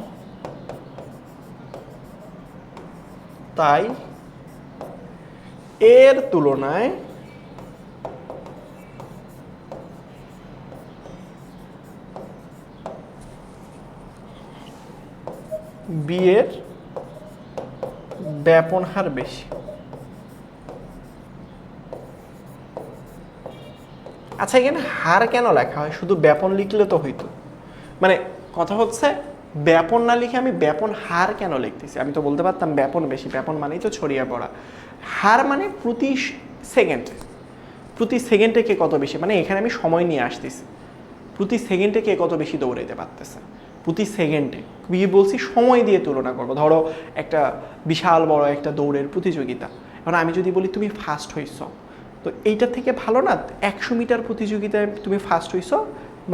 তাই এর তুলনায় বি এর ব্যাপন হার বেশি। আচ্ছা, এখানে হার কেন লেখা হয়? শুধু ব্যাপন লিখলে তো হইতো। মানে কথা হচ্ছে ব্যাপন না লিখে আমি ব্যাপন হার কেন লিখতেছি? আমি তো বলতে পারতাম ব্যাপন বেশি, ব্যাপন মানেই তো ছড়িয়ে পড়া। হার মানে প্রতি সেকেন্ডে, প্রতি সেকেন্ডে কে কত বেশি, মানে এখানে আমি সময় নিয়ে আসতেছি, প্রতি সেকেন্ডে কে কত বেশি দৌড়াইতে পারতেছে, প্রতি সেকেন্ডে কি বলছি, সময় দিয়ে তুলনা করবো। ধরো একটা বিশাল বড় একটা দৌড়ের প্রতিযোগিতা, এখন আমি যদি বলি তুমি ফার্স্ট হইছ, তো এইটা থেকে ভালো না 100 মিটার প্রতিযোগিতায় তুমি ফার্স্ট হইছ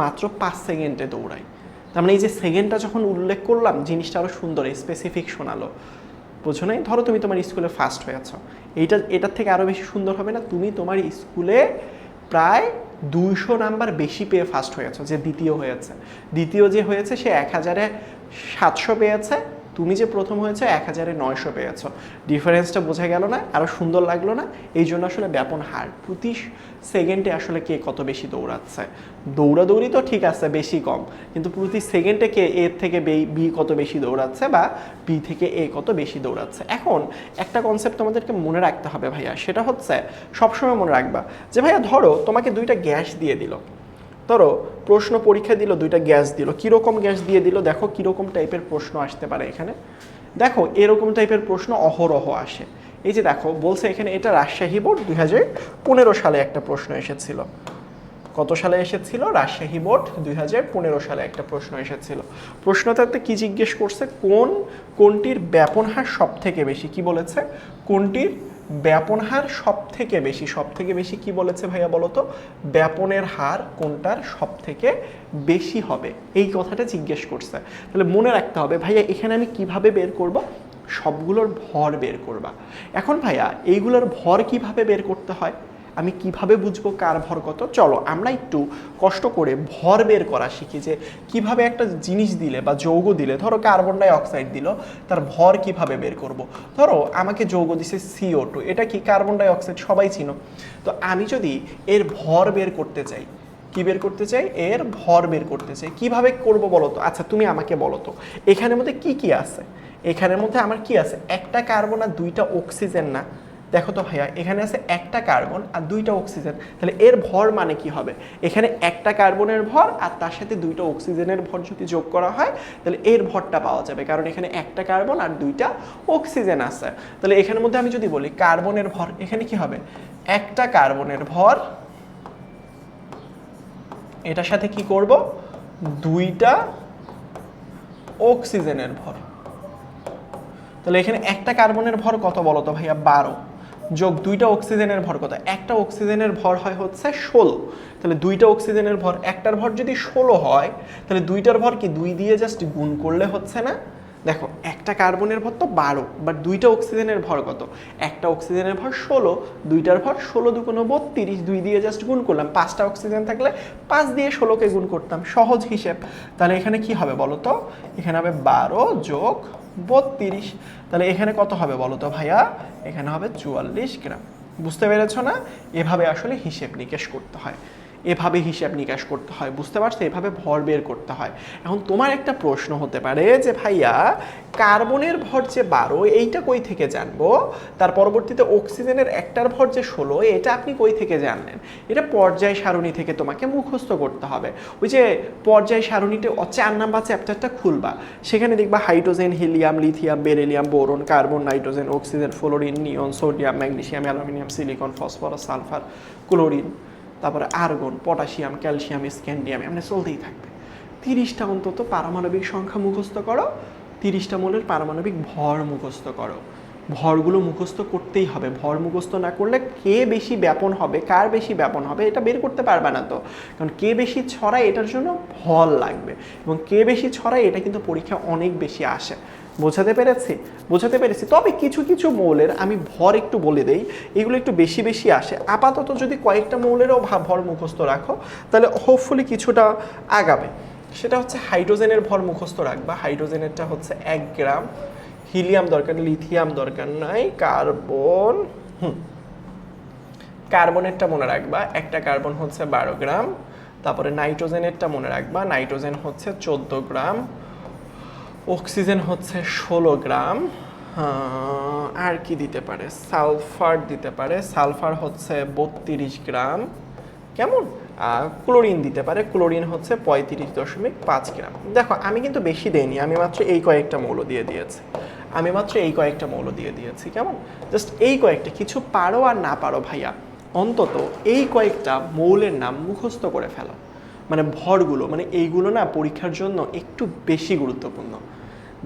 মাত্র 5 সেকেন্ডে দৌড়াই। তার মানে এই যে সেকেন্ডটা যখন উল্লেখ করলাম, জিনিসটা আরও সুন্দর স্পেসিফিক শোনালো। বুঝছো নাই? ধরো তুমি তোমার স্কুলে ফার্স্ট হয়ে আছো, এটার থেকে আরও বেশি সুন্দর হবে না, তুমি তোমার স্কুলে প্রায় 200 নাম্বার বেশি পেয়ে ফার্স্ট হয়েছে, যে দ্বিতীয় হয়েছে। দ্বিতীয় যে হয়েছে সে 1700 পেয়েছে, তুমি যে প্রথম হয়েছে 1900 পেয়েছো। ডিফারেন্সটা বোঝা গেল না? আরও সুন্দর লাগলো না? এই জন্য আসলে ব্যাপন হার, প্রতি সেকেন্ডে আসলে কে কত বেশি দৌড়াচ্ছে। দৌড়াদৌড়ি তো ঠিক আছে বেশি কম, কিন্তু প্রতি সেকেন্ডে কে এ থেকে বি কত বেশি দৌড়াচ্ছে বা বি থেকে এ কত বেশি দৌড়াচ্ছে। এখন একটা কনসেপ্ট তোমাদেরকে মনে রাখতে হবে ভাইয়া, সেটা হচ্ছে সবসময় মনে রাখবা যে ভাইয়া ধরো তোমাকে দুইটা গ্যাস দিয়ে দিল, ধরো প্রশ্ন পরীক্ষা দিল, দুইটা গ্যাস দিল, কীরকম গ্যাস দিয়ে দিল দেখো, কীরকম টাইপের প্রশ্ন আসতে পারে এখানে। দেখো এরকম টাইপের প্রশ্ন অহরহ আসে। এই যে দেখো বলছে এখানে, এটা রাজশাহী বোর্ড 2015 সালে একটা প্রশ্ন এসেছিল। কত সালে এসেছিল? রাজশাহী বোর্ড 2015 সালে একটা প্রশ্ন এসেছিল। প্রশ্নটাতে কি জিজ্ঞেস করছে, কোনটির ব্যাপন হার সব থেকে বেশি? কি বলেছে? কোনটির ব্যাপন হার সব থেকে বেশি? সব থেকে বেশি কি বলেছে ভাইয়া বলো তো? ব্যাপনের হার কোনটার সব থেকে বেশি হবে, এই কথাটা জিজ্ঞেস করছে। তাহলে মনে রাখতে হবে ভাইয়া এখানে আমি কিভাবে বের করব, সবগুলোর ভর বের করবা। এখন ভাইয়া এইগুলোর ভর কিভাবে বের করতে হয়, আমি কিভাবে বুঝবো কার ভর কত? চলো আমরা একটু কষ্ট করে ভর বের করা শিখি, যে কিভাবে একটা জিনিস দিলে বা যৌগ দিলে, ধরো কার্বন ডাই অক্সাইড দিল, তার ভর কিভাবে বের করব। ধরো আমাকে যৌগ দিছে CO2, এটা কি কার্বন ডাই অক্সাইড, সবাই চিনো। তো আমি যদি এর ভর বের করতে চাই, কি বের করতে চাই? এর ভর বের করতে চাই, কিভাবে করব বলো তো? আচ্ছা তুমি আমাকে বলো তো এখানের মধ্যে কি কি আছে? এখানের মধ্যে আমার কি আছে, একটা কার্বন আর দুইটা অক্সিজেন না? দেখো তো ভাইয়া, এখানে আছে একটা কার্বন আর দুইটা অক্সিজেন, তাহলে এর ভর মানে কি হবে? এখানে একটা কার্বনের ভর আর তার সাথে দুইটা অক্সিজেনের ভর যদি যোগ করা হয় তাহলে এর ভরটা পাওয়া যাবে, কারণ এখানে একটা কার্বন আর দুইটা অক্সিজেন আছে। তাহলে এখানের মধ্যে আমি যদি বলি কার্বনের ভর, এখানে কি হবে, একটা কার্বনের ভর, এটার সাথে কি করব, দুইটা অক্সিজেনের ভর। তাহলে এখানে একটা কার্বনের ভর কত বলো তো ভাইয়া, 12, যোগ দুইটা অক্সিজেনের ভর কত, একটা অক্সিজেনের ভর হয় হচ্ছে 16। তাহলে দুইটা অক্সিজেনের ভর, একটার ভর যদি 16 হয় তাহলে দুইটার ভর কি 2 দিয়ে জাস্ট গুণ করলে হচ্ছে না? দেখো একটা কার্বনের ভর তো 12, বাট দুইটা অক্সিজেনের ভর কত, একটা অক্সিজেনের ভর 16, দুইটার ভর 16 দুগুণ 32, 2 দিয়ে জাস্ট গুণ করলাম। 5টা অক্সিজেন থাকলে 5 দিয়ে 16কে গুণ করতাম, সহজ হিসেব। তাহলে এখানে কি হবে বলো তো, এখানে হবে 12 যোগ 32, তাহলে এখানে কত হবে বলো তো ভাইয়া, এখানে হবে 44 গ্রাম। বুঝতে পেরেছো না? এভাবে আসলে হিসেব নিকেশ করতে হয়, এভাবে হিসাব নিকাশ করতে হয়, বুঝতে পারছো? এভাবে ভর বের করতে হয়। এখন তোমার একটা প্রশ্ন হতে পারে যে ভাইয়া কার্বনের ভর যে 12 এইটা কই থেকে জানবো, তার পরবর্তীতে অক্সিজেনের একটার ভর যে 16 এটা আপনি কই থেকে জানলেন? এটা পর্যায় সারণী থেকে তোমাকে মুখস্থ করতে হবে। ওই যে পর্যায় সারণীতে 4 নাম্বার চ্যাপ্টারটা খুলবা, সেখানে দেখবা hydrogen, helium, lithium, beryllium, boron, carbon, nitrogen, oxygen, fluorine, neon, sodium, magnesium, aluminium, silicon, phosphorus, sulphur, chlorine, তারপরে আর্গন, পটাশিয়াম, ক্যালসিয়াম, স্ক্যান্ডিয়াম, এমনি চলতেই থাকবে। 30টা অন্তত পারমাণবিক সংখ্যা মুখস্থ করো, 30টা মৌলের পারমাণবিক ভর মুখস্থ করো। ভরগুলো মুখস্থ করতেই হবে, ভর মুখস্থ না করলে কে বেশি ব্যাপন হবে, কার বেশি ব্যাপন হবে এটা বের করতে পারবে না তো, কারণ কে বেশি ছড়ায় এটার জন্য ভর লাগবে, এবং কে বেশি ছড়ায় এটা কিন্তু পরীক্ষা অনেক বেশি আসে। বোঝাতে পেরেছি? বোঝাতে পেরেছি। তবে কিছু কিছু মৌলের আমি ভর একটু বলে দেই, এগুলো একটু বেশি বেশি আসে। আপাতত যদি কয়েকটা মৌলেরও ভর মুখস্থ রাখো তাহলে হোপফুলি কিছুটা আগাবে। সেটা হচ্ছে হাইড্রোজেনের ভর মুখস্থ রাখবা, হাইড্রোজেনেরটা হচ্ছে 1 গ্রাম, হিলিয়াম দরকার, লিথিয়াম দরকার নাই, কার্বন, কার্বনেরটা মনে রাখবা, একটা কার্বন হচ্ছে 12 গ্রাম, তারপরে নাইট্রোজেনেরটা মনে রাখবা, নাইট্রোজেন হচ্ছে 14 গ্রাম, অক্সিজেন হচ্ছে 16 গ্রাম, আর কি দিতে পারে, সালফার দিতে পারে, সালফার হচ্ছে 32 গ্রাম, কেমন, ক্লোরিন দিতে পারে, ক্লোরিন হচ্ছে 35.5 গ্রাম। দেখো আমি কিন্তু বেশি দেইনি, আমি মাত্র এই কয়েকটা মৌল দিয়ে দিয়েছি, আমি মাত্র এই কয়েকটা মৌল দিয়ে দিয়েছি, কেমন, জাস্ট এই কয়েকটা। কিছু পারো আর না পারো ভাইয়া, অন্তত এই কয়েকটা মৌলের নাম মুখস্থ করে ফেলো। মানে ভরগুলো, মানে এইগুলো না পরীক্ষার জন্য একটু বেশি গুরুত্বপূর্ণ।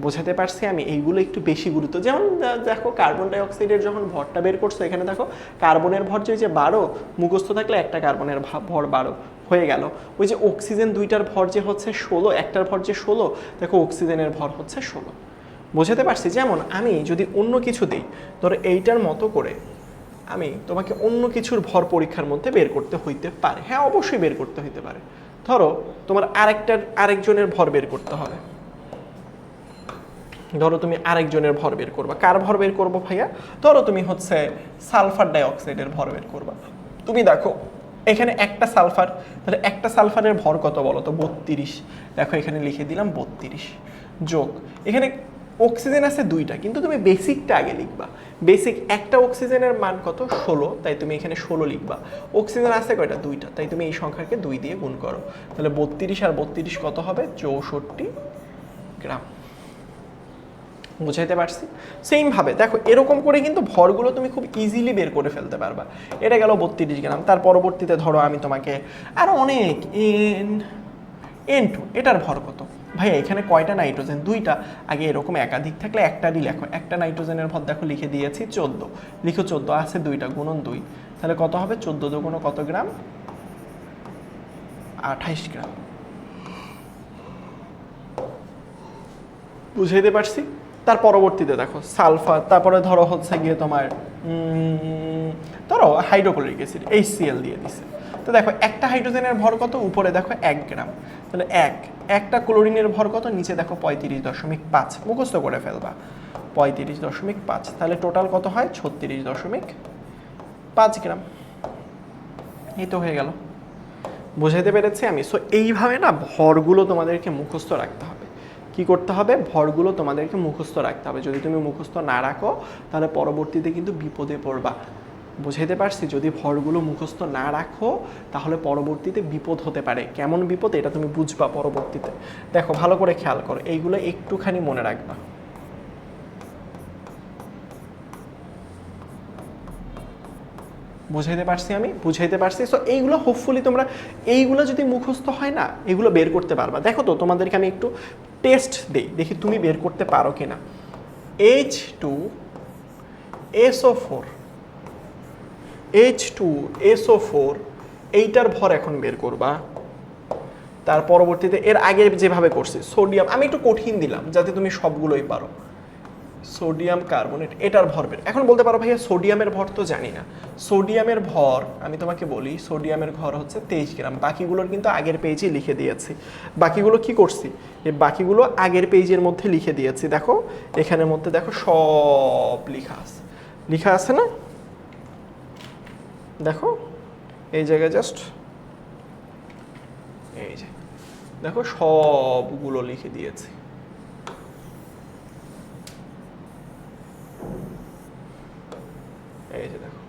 বোঝাতে পারছি আমি, এইগুলো একটু বেশি গুরুত্ব। যেমন দেখো কার্বন ডাই অক্সাইডের যখন ভরটা বের করছো, এখানে দেখো কার্বনের ভর যে 12, মুখস্থ থাকলে একটা কার্বনের ভর 12 হয়ে গেল। ওই যে অক্সিজেন দুইটার ভর যে হচ্ছে 16, একটার ভর যে 16, দেখো অক্সিজেনের ভর হচ্ছে 16। বোঝাতে পারছি? যেমন আমি যদি অন্য কিছু দিই, ধরো এইটার মতো করে আমি তোমাকে অন্য কিছুর ভর পরীক্ষার মধ্যে বের করতে হইতে পারে, হ্যাঁ অবশ্যই বের করতে হইতে পারে। ধরো তোমার আরেকজনের ভর বের করতে হবে, ধরো তুমি আরেকজনের ভর বের করবা, কার ভর বের করবো ভাইয়া, ধরো তুমি হচ্ছে সালফার ডাই অক্সাইডের ভর বের করবা। তুমি দেখো এখানে একটা সালফার, তাহলে একটা সালফারের ভর কত বলো তো, 32। দেখো এখানে লিখে দিলাম 32, যোগ এখানে অক্সিজেন আছে 2টা, কিন্তু তুমি বেসিকটা আগে লিখবা। বেসিক একটা অক্সিজেনের মান কত, 16, তাই তুমি এখানে 16 লিখবা। অক্সিজেন আছে কয়টা, 2টা, তাই তুমি এই সংখ্যাকে 2 দিয়ে গুণ করো। তাহলে 32 আর 32 কত হবে, 64 গ্রাম। বুঝাইতে পারছি? সেমভাবে দেখো এরকম করে কিন্তু ভরগুলো তুমি খুব ইজিলি বের করে ফেলতে পারবা। এটা গেল 32 গ্রাম। তার পরবর্তীতে ধরো আমি তোমাকে আরো অনেক N2, এটার ভর কত ভাইয়া, এখানে কয়টা নাইট্রোজেন, 2টা। আগে এরকম একাধিক থাকলে একটারই লেখো, একটা নাইট্রোজেনের ভর দেখো লিখে দিয়েছি 14, লিখো 14, আছে 2টা, গুণন 2, তাহলে কত হবে, 14 দুগুণ কত গ্রাম, 28 গ্রাম। বুঝাইতে পারছি? তার পরবর্তীতে দেখো সালফার, তারপরে ধরো হচ্ছে গিয়ে তোমার ধরো হাইড্রোক্লোরিক অ্যাসিড, HCl দিয়ে দিছে। তো দেখো একটা হাইড্রোজেনের ভর কত, উপরে দেখো 1 গ্রাম, তাহলে একটা ক্লোরিনের ভর কত, নিচে দেখো 35.5, মুখস্থ করে ফেলবা 35.5, তাহলে টোটাল কত হয়, 36.5 গ্রাম। এই তো হয়ে গেল। বুঝাইতে পেরেছি আমি? সো এইভাবে না ভরগুলো তোমাদেরকে মুখস্থ রাখতে হবে। কি করতে হবে, ভরগুলো তোমাদেরকে মুখস্থ রাখতে হবে। যদি তুমি মুখস্থ না রাখো তাহলে পরবর্তীতে কিন্তু বিপদে পড়বা। বুঝাইতে পারছি? যদি ভরগুলো মুখস্থ না রাখো তাহলে পরবর্তীতে বিপদ হতে পারে। কেমন বিপদ এটা তুমি বুঝবা পরবর্তীতে। দেখো ভালো করে খেয়াল করো, এইগুলো একটুখানি মনে রাখবা। বুঝাইতে পারছি? আমি বুঝাইতে পারছি? সো এইগুলো হোপফুলি তোমরা এইগুলো যদি মুখস্থ হয় না, এগুলো বের করতে পারবা। দেখো তো তোমাদেরকে আমি একটু টেস্ট দেই, দেখি তুমি বের করতে পারো কিনা। H2SO4 H2SO4 এইটার ভর এখন বের করবা। তার পরবর্তীতে এর আগে যেভাবে করছি সোডিয়াম, আমি একটু কঠিন দিলাম যাতে তুমি সবগুলোই পারো। সোডিয়াম কার্বনেট, এটার ভর বের। এখন বলতে পারো ভাইয়া সোডিয়ামের ভর তো জানি না। সোডিয়ামের ভর আমি তোমাকে বলি, সোডিয়ামের ভর হচ্ছে 23 গ্রাম। বাকিগুলোর কিন্তু আগের পেজে লিখে দিয়েছি। বাকিগুলো কি করছি, এই বাকিগুলো আগের পেজের মধ্যে লিখে দিয়েছি। দেখো এখানের মধ্যে দেখো সব লেখা আছে না? দেখো এই জায়গায় জাস্ট এই যে দেখো সবগুলো লিখে দিয়েছি। এই যে দেখো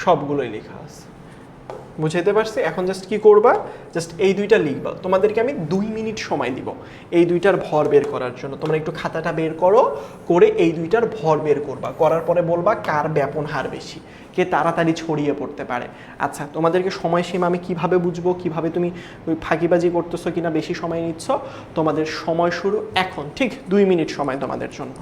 সবগুলোই লেখা আছে। বুঝাইতে পারছি? এখন জাস্ট কি করবা, জাস্ট এই দুইটা লিখবা। তোমাদেরকে আমি 2 মিনিট সময় দিব এই দুইটার ভর বের করার জন্য। তোমরা একটু খাতাটা বের করো, করে এই দুইটার ভর বের করবা। করার পরে বলবা কার ব্যাপন হার বেশি, কে তাড়াতাড়ি ছড়িয়ে পড়তে পারে। আচ্ছা, তোমাদেরকে সময়সীমা আমি কিভাবে বুঝবো, কিভাবে তুমি ওই ফাঁকিবাজি করতেছো কিনা, বেশি সময় নিচ্ছ। তোমাদের সময় শুরু এখন, ঠিক 2 মিনিট সময় তোমাদের জন্য।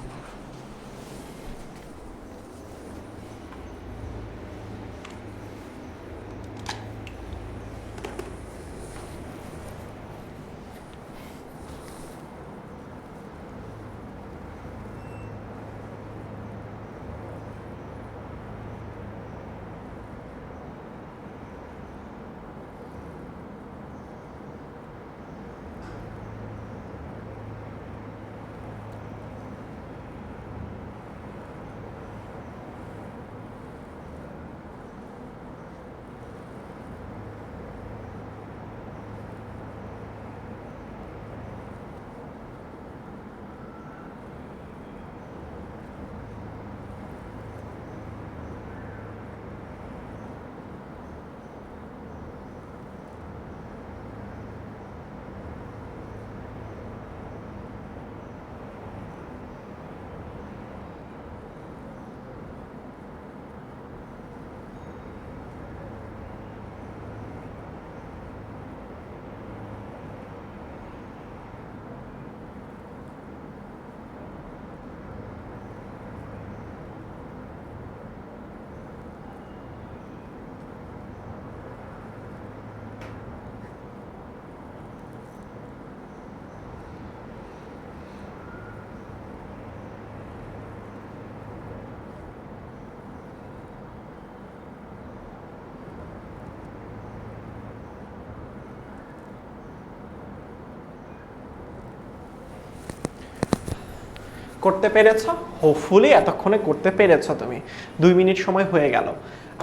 করতে পেরেছো? হোপফুলি এতক্ষণে করতে পেরেছো তুমি। 2 মিনিট সময় হয়ে গেল।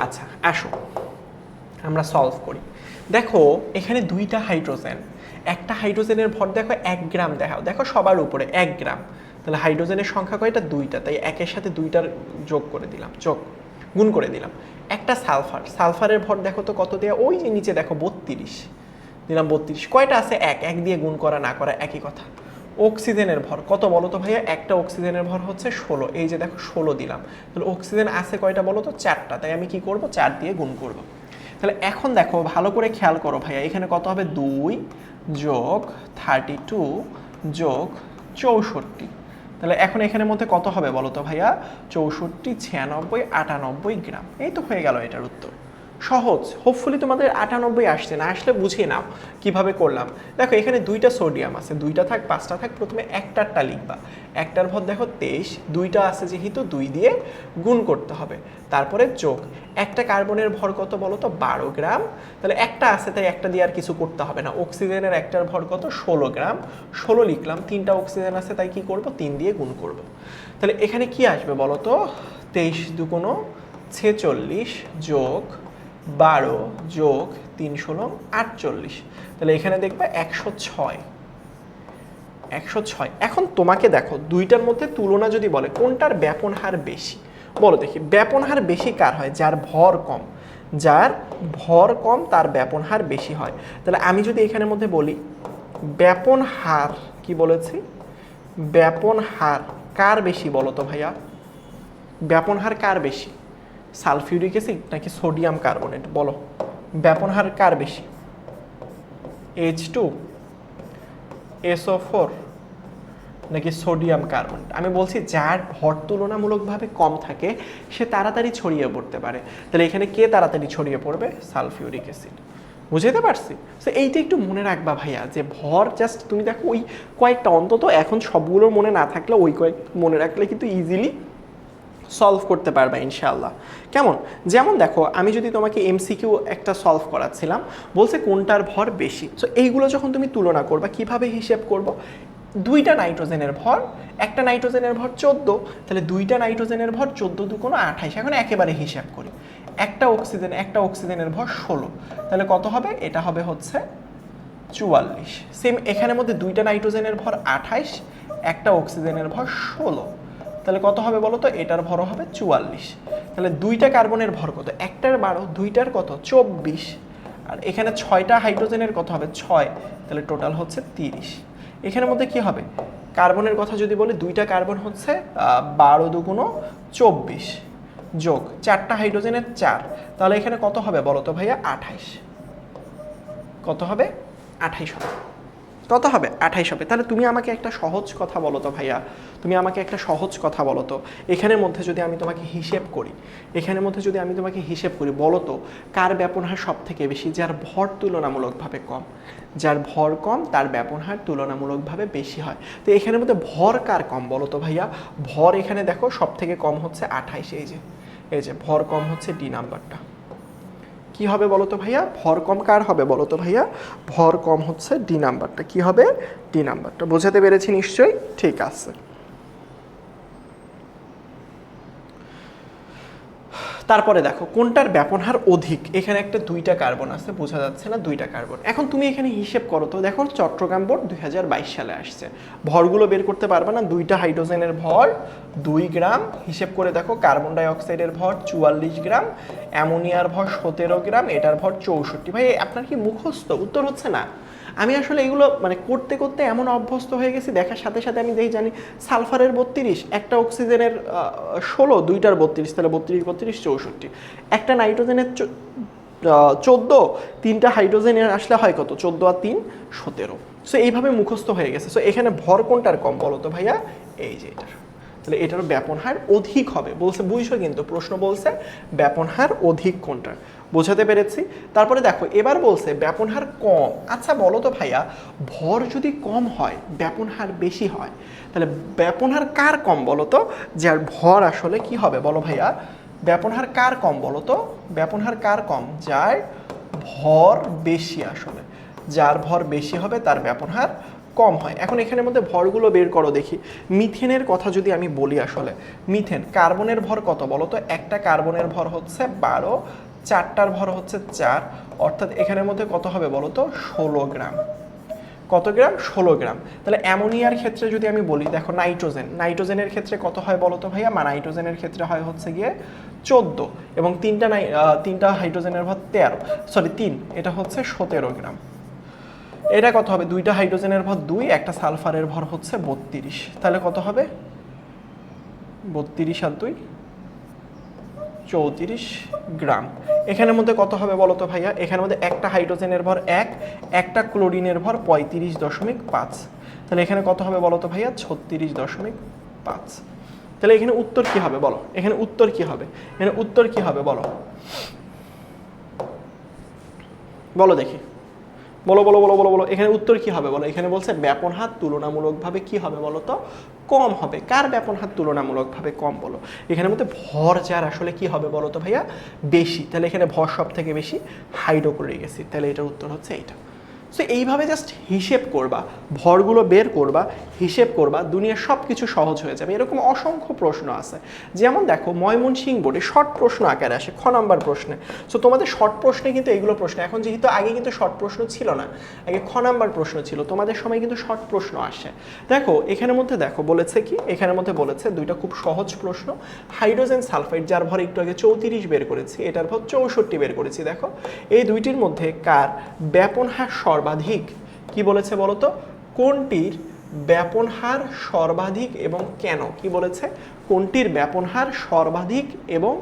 আচ্ছা আসো আমরা সলভ করি। দেখো এখানে 2টা হাইড্রোজেন, একটা হাইড্রোজেনের ভর দেখো 1 গ্রাম, দেখো সবার উপরে 1 গ্রাম। তাহলে হাইড্রোজেনের সংখ্যা কয়টা? 2টা। তাই একের সাথে 2টার যোগ করে দিলাম, গুণ করে দিলাম। একটা সালফারের ভর দেখো তো কত দেয়া, ওই যে নিচে দেখো 32 দিলাম। 32 কয়টা আছে? 1 দিয়ে গুণ করা না করা একই কথা। অক্সিজেনের ভর কত বলো তো ভাইয়া? একটা অক্সিজেনের ভর হচ্ছে 16, এই যে দেখো 16 দিলাম। তাহলে অক্সিজেন আছে কয়টা বলো তো? 4টা। তাই আমি কি করব, 4 দিয়ে গুণ করব। তাহলে এখন দেখো ভালো করে খেয়াল করো ভাইয়া, এখানে কত হবে? 2 যোগ 32 যোগ 64। তাহলে এখন এখানের মধ্যে কত হবে বলো তো ভাইয়া? 64, 96, 98 গ্রাম। এই তো হয়ে গেল এটার উত্তর। সহজ। হোপফুলি তোমাদের 98 আসছে, না আসলে বুঝিয়ে নাও কিভাবে করলাম। দেখো এখানে 2টা সোডিয়াম আছে, 2টা থাক 5টা থাক, প্রথমে একটারটা লিখবা। একটার ভর দেখো 23, 2টা আছে যেহেতু 2 দিয়ে গুণ করতে হবে, তারপরে যোগ। একটা কার্বনের ভর কত বলো তো? 12 গ্রাম। তাহলে একটা আছে তাই একটা দিয়ে আর কিছু করতে হবে না। অক্সিজেনের একটার ভর কত? 16 গ্রাম, 16 লিখলাম। 3টা অক্সিজেন আছে তাই কি করব? 3 দিয়ে গুণ করব। তাহলে এখানে কি আসবে বলো তো? 23 দুগুণ 46 যোগ 12 যোগ 3 × 16 48। তাহলে এখানে দেখবে 106 106। এখন তোমাকে দেখো দুইটার মধ্যে তুলনা যদি বলে কোনটার ব্যাপন হার বেশি, বলো দেখি। ব্যাপন হার বেশি কার হয়? যার ভর কম। যার ভর কম তার ব্যাপন হার বেশি হয়। তাহলে আমি যদি এখানের মধ্যে বলি ব্যাপন হার, কি বলেছি? ব্যাপন হার কার বেশি বলো তো ভাইয়া? ব্যাপন হার কার বেশি? সালফিউরিক অ্যাসিড নাকি সোডিয়াম কার্বনেট? বলো ব্যাপন হার কার বেশি? H2SO4 নাকি সোডিয়াম কার্বনেট? আমি বলছি যার ভর তুলনামূলকভাবে কম থাকে সে তাড়াতাড়ি ছড়িয়ে পড়তে পারে। তাহলে এখানে কে তাড়াতাড়ি ছড়িয়ে পড়বে? Sulphuric acid. বুঝতে পারছি? সো এইটা একটু মনে রাখবা ভাইয়া, যে ভর জাস্ট তুমি দেখো ওই কয়েকটা, অন্তত এখন সবগুলোর মনে না থাকলে ওই কয়েক মনে রাখলে কিন্তু ইজিলি সলভ করতে পারবা ইনশাআল্লাহ। কেমন? যেমন দেখো আমি যদি তোমাকে এমসিকিউ একটা সলভ করাচ্ছিলাম, বলছে কোনটার ভর বেশি। সো এইগুলো যখন তুমি তুলনা করবা কিভাবে হিসেব করব? দুইটা নাইট্রোজেনের ভর, একটা নাইট্রোজেনের ভর 14, তাহলে দুইটা নাইট্রোজেনের ভর 14 দু কোনো 28। এখন একেবারে হিসাব করি, একটা অক্সিজেনের ভর 16, তাহলে কত হবে? এটা হবে হচ্ছে 44। সেম এখানের মধ্যে দুইটা নাইট্রোজেনের ভর 28, একটা অক্সিজেনের ভর 16, তাহলে কত হবে বলো তো? এটার ভর হবে 44। তাহলে দুইটা কার্বনের ভর কত? একটার 12, দুইটার কত? 24, আর এখানে 6টা হাইড্রোজেনের কত হবে? 6, তাহলে টোটাল হচ্ছে 30। এখানের মধ্যে কি হবে? কার্বনের কথা যদি বলি, দুইটা কার্বন হচ্ছে 12 দুগুণো 24 যোগ 4টা হাইড্রোজেনের 4, তাহলে এখানে কত হবে বলো তো ভাইয়া? 28। কত হবে? 28 হবে। কত হবে? 28 হবে। তাহলে তুমি আমাকে একটা সহজ কথা বলো তো ভাইয়া, তুমি আমাকে একটা সহজ কথা বলো তো, এখানের মধ্যে যদি আমি তোমাকে হিসেব করি, বলো তো কার ব্যাপন হার সব থেকে বেশি? যার ভর তুলনামূলকভাবে কম। যার ভর কম তার ব্যাপন হার তুলনামূলকভাবে বেশি হয়। তো এখানের মধ্যে ভর কার কম বলো তো ভাইয়া? ভর এখানে দেখো সব থেকে কম হচ্ছে 28। এই যে ভর কম হচ্ছে ডি নাম্বারটা। কি হবে বলো তো ভাইয়া? ভর কম কার হবে বলো তো ভাইয়া? ভর কম হচ্ছে ডি নাম্বারটা। কি হবে? ডি নাম্বারটা। বোঝাতে পেরেছি নিশ্চয়ই? ঠিক আছে। তারপরে দেখো কোনটার ব্যাপন হার অধিক। এখানে একটা দুইটা কার্বন আছে, বোঝা যাচ্ছে না? দুইটা কার্বন। এখন তুমি এখানে হিসেব করো তো, দেখো চট্টগ্রাম বোর্ড 2022 সালে আসছে, ভরগুলো বের করতে পারবে না? দুইটা হাইড্রোজেনের ভর 2 গ্রাম, হিসেব করে দেখো কার্বন ডাই অক্সাইডের ভর 44 গ্রাম, অ্যামোনিয়ার ভর 17 গ্রাম, এটার ভর 64। ভাই আপনার কি মুখস্থ? উত্তর হচ্ছে না। আমি আসলে এগুলো মানে করতে করতে এমন অভ্যস্ত হয়ে গেছি, দেখার সাথে সাথে আমি জানি সালফারের 32, একটা অক্সিজেনের 16, দুইটার 32, তাহলে 32 32 64, একটা নাইট্রোজেনের 14, তিনটা হাইড্রোজেনের আসলে হয় কত? 14 আর 3 17। সো এইভাবে মুখস্থ হয়ে গেছে। সো এখানে ভর কোনটার কম বলো তো ভাইয়া? এই যে এটার। তাহলে এটার ব্যাপন হার অধিক হবে বলছে। বুঝছো কিন্তু প্রশ্ন বলছে ব্যাপন হার অধিক কোনটার। বোঝাতে পেরেছি? তারপরে দেখো এবার বলছে ব্যাপন হার কম। আচ্ছা বলো তো ভাইয়া, ভর যদি কম হয় ব্যাপন হার বেশি হয়, তাহলে ব্যাপন হার কার কম বলো তো? যার ভর আসলে কি হবে বলো ভাইয়া? ব্যাপন হার কার কম বলো তো? ব্যাপন হার কার কম? যার ভর বেশি। আসলে যার ভর বেশি হবে তার ব্যাপন হার কম হয়। এখন এখানের মধ্যে ভরগুলো বের করো দেখি। মিথেনের কথা যদি আমি বলি, আসলে মিথেন কার্বনের ভর কত বলো তো? একটা কার্বনের ভর হচ্ছে 12, 4টার ভর হচ্ছে 4, অর্থাৎ এখানের মধ্যে কত হবে বলো তো? 16 গ্রাম। কত গ্রাম? 16 গ্রাম। তাহলে অ্যামোনিয়ার ক্ষেত্রে যদি আমি বলি, দেখো নাইট্রোজেনের ক্ষেত্রে কত হয় বলো তো ভাইয়া? নাইট্রোজেনের ক্ষেত্রে হয় হচ্ছে গিয়ে 14, এবং তিনটা হাইড্রোজেনের ভর 13, সরি 3, এটা হচ্ছে 17 গ্রাম। এটা কত হবে? দুইটা হাইড্রোজেনের ভর 2, একটা সালফারের ভর হচ্ছে 32, তাহলে কত হবে? 32 আর 2 34 গ্রাম। এখানের মধ্যে কত হবে বলো তো ভাইয়া? এখানের মধ্যে একটা হাইড্রোজেনের ভর 1, একটা ক্লোরিনের ভর 35.5, তাহলে এখানে কত হবে বলো তো ভাইয়া? 36.5। তাহলে এখানে উত্তর কি হবে বলো? এখানে উত্তর কি হবে? এখানে উত্তর কি হবে বলো? বলো দেখি, বলো বলো বলো বলো বলো এখানে উত্তর কি হবে বলো? এখানে বলছে ব্যাপন হার তুলনামূলকভাবে কি হবে বলো তো? কম হবে। কার ব্যাপন হার তুলনামূলকভাবে কম বলো? এখানের মধ্যে ভর যার আসলে কি হবে বলো তো ভাইয়া? বেশি। তাহলে এখানে ভর সব থেকে বেশি হাইড্রোক্লোরিক অ্যাসিড, তাহলে এটার উত্তর হচ্ছে এইটা। সো এইভাবে জাস্ট হিসেব করবা, ভরগুলো বের করবা, হিসেব করবা, দুনিয়ার সব কিছু সহজ হয়ে যাবে। এরকম অসংখ্য প্রশ্ন আছে। যেমন দেখো ময়মনসিংহ বোর্ডে শর্ট প্রশ্ন আকারে আসে খ নাম্বার প্রশ্নে। সো তোমাদের শর্ট প্রশ্নে কিন্তু এগুলো প্রশ্ন, এখন যেহেতু আগে কিন্তু শর্ট প্রশ্ন ছিল না, আগে খ নাম্বার প্রশ্ন ছিল, তোমাদের সময় কিন্তু শর্ট প্রশ্ন আসে। দেখো এখানের মধ্যে দেখো বলেছে কি, এখানের মধ্যে বলেছে দুইটা খুব সহজ প্রশ্ন। হাইড্রোজেন সালফাইড যার ভর একটু আগে 34 বের করেছি, এটার ভর 64 বের করেছি। দেখো এই দুইটির মধ্যে কার ব্যাপন হার সর্বাধিক, কি বলেছে বলো তো, কোনটির ব্যাপন হার সর্বাধিক এবং কেন, কি বলেছে, কোনটির ব্যাপন হার সর্বাধিক এবং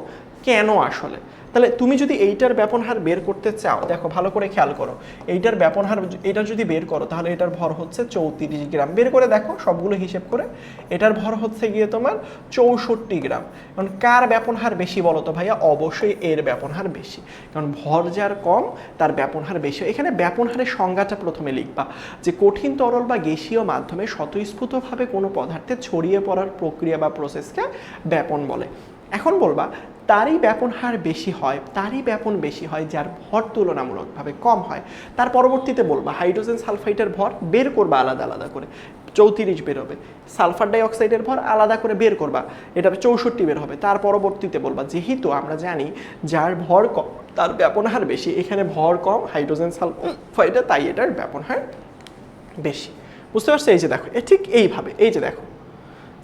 কেন। আসলে তাহলে তুমি যদি এইটার ব্যাপন হার বের করতে চাও, দেখো ভালো করে খেয়াল করো, এইটার ব্যাপন হার এটা যদি বের করো তাহলে এটার ভর হচ্ছে 34 গ্রাম। বের করে দেখো সবগুলো হিসেব করে, এটার ভর হচ্ছে গিয়ে তোমার 64 গ্রাম। কারণ কার ব্যাপন হার বেশি বলো তো ভাইয়া, অবশ্যই এর ব্যাপন হার বেশি, কারণ ভর যার কম তার ব্যাপন হার বেশি। এখানে ব্যাপন হারের সংজ্ঞাটা প্রথমে লিখবা, যে কঠিন তরল বা গ্যাসীয় মাধ্যমে স্বতঃস্ফূর্তভাবে কোনো পদার্থে ছড়িয়ে পড়ার প্রক্রিয়া বা প্রসেসকে ব্যাপন বলে। এখন বলবা তারই ব্যাপন হার বেশি হয়, তারই ব্যাপন বেশি হয় যার ভর তুলনামূলকভাবে কম হয়। তার পরবর্তীতে বলবা হাইড্রোজেন সালফাইডের ভর বের করবা আলাদা আলাদা করে, 34 বের হবে। সালফার ডাইঅক্সাইডের ভর আলাদা করে বের করবা, এটা 64 বের হবে। তার পরবর্তীতে বলবা যেহেতু আমরা জানি যার ভর কম তার ব্যাপন হার বেশি, এখানে ভর কম হাইড্রোজেন সালফাইডে, তাই এটার ব্যাপন হার বেশি। বুঝতে পারছো? এই যে দেখো ঠিক এইভাবে, এই যে দেখো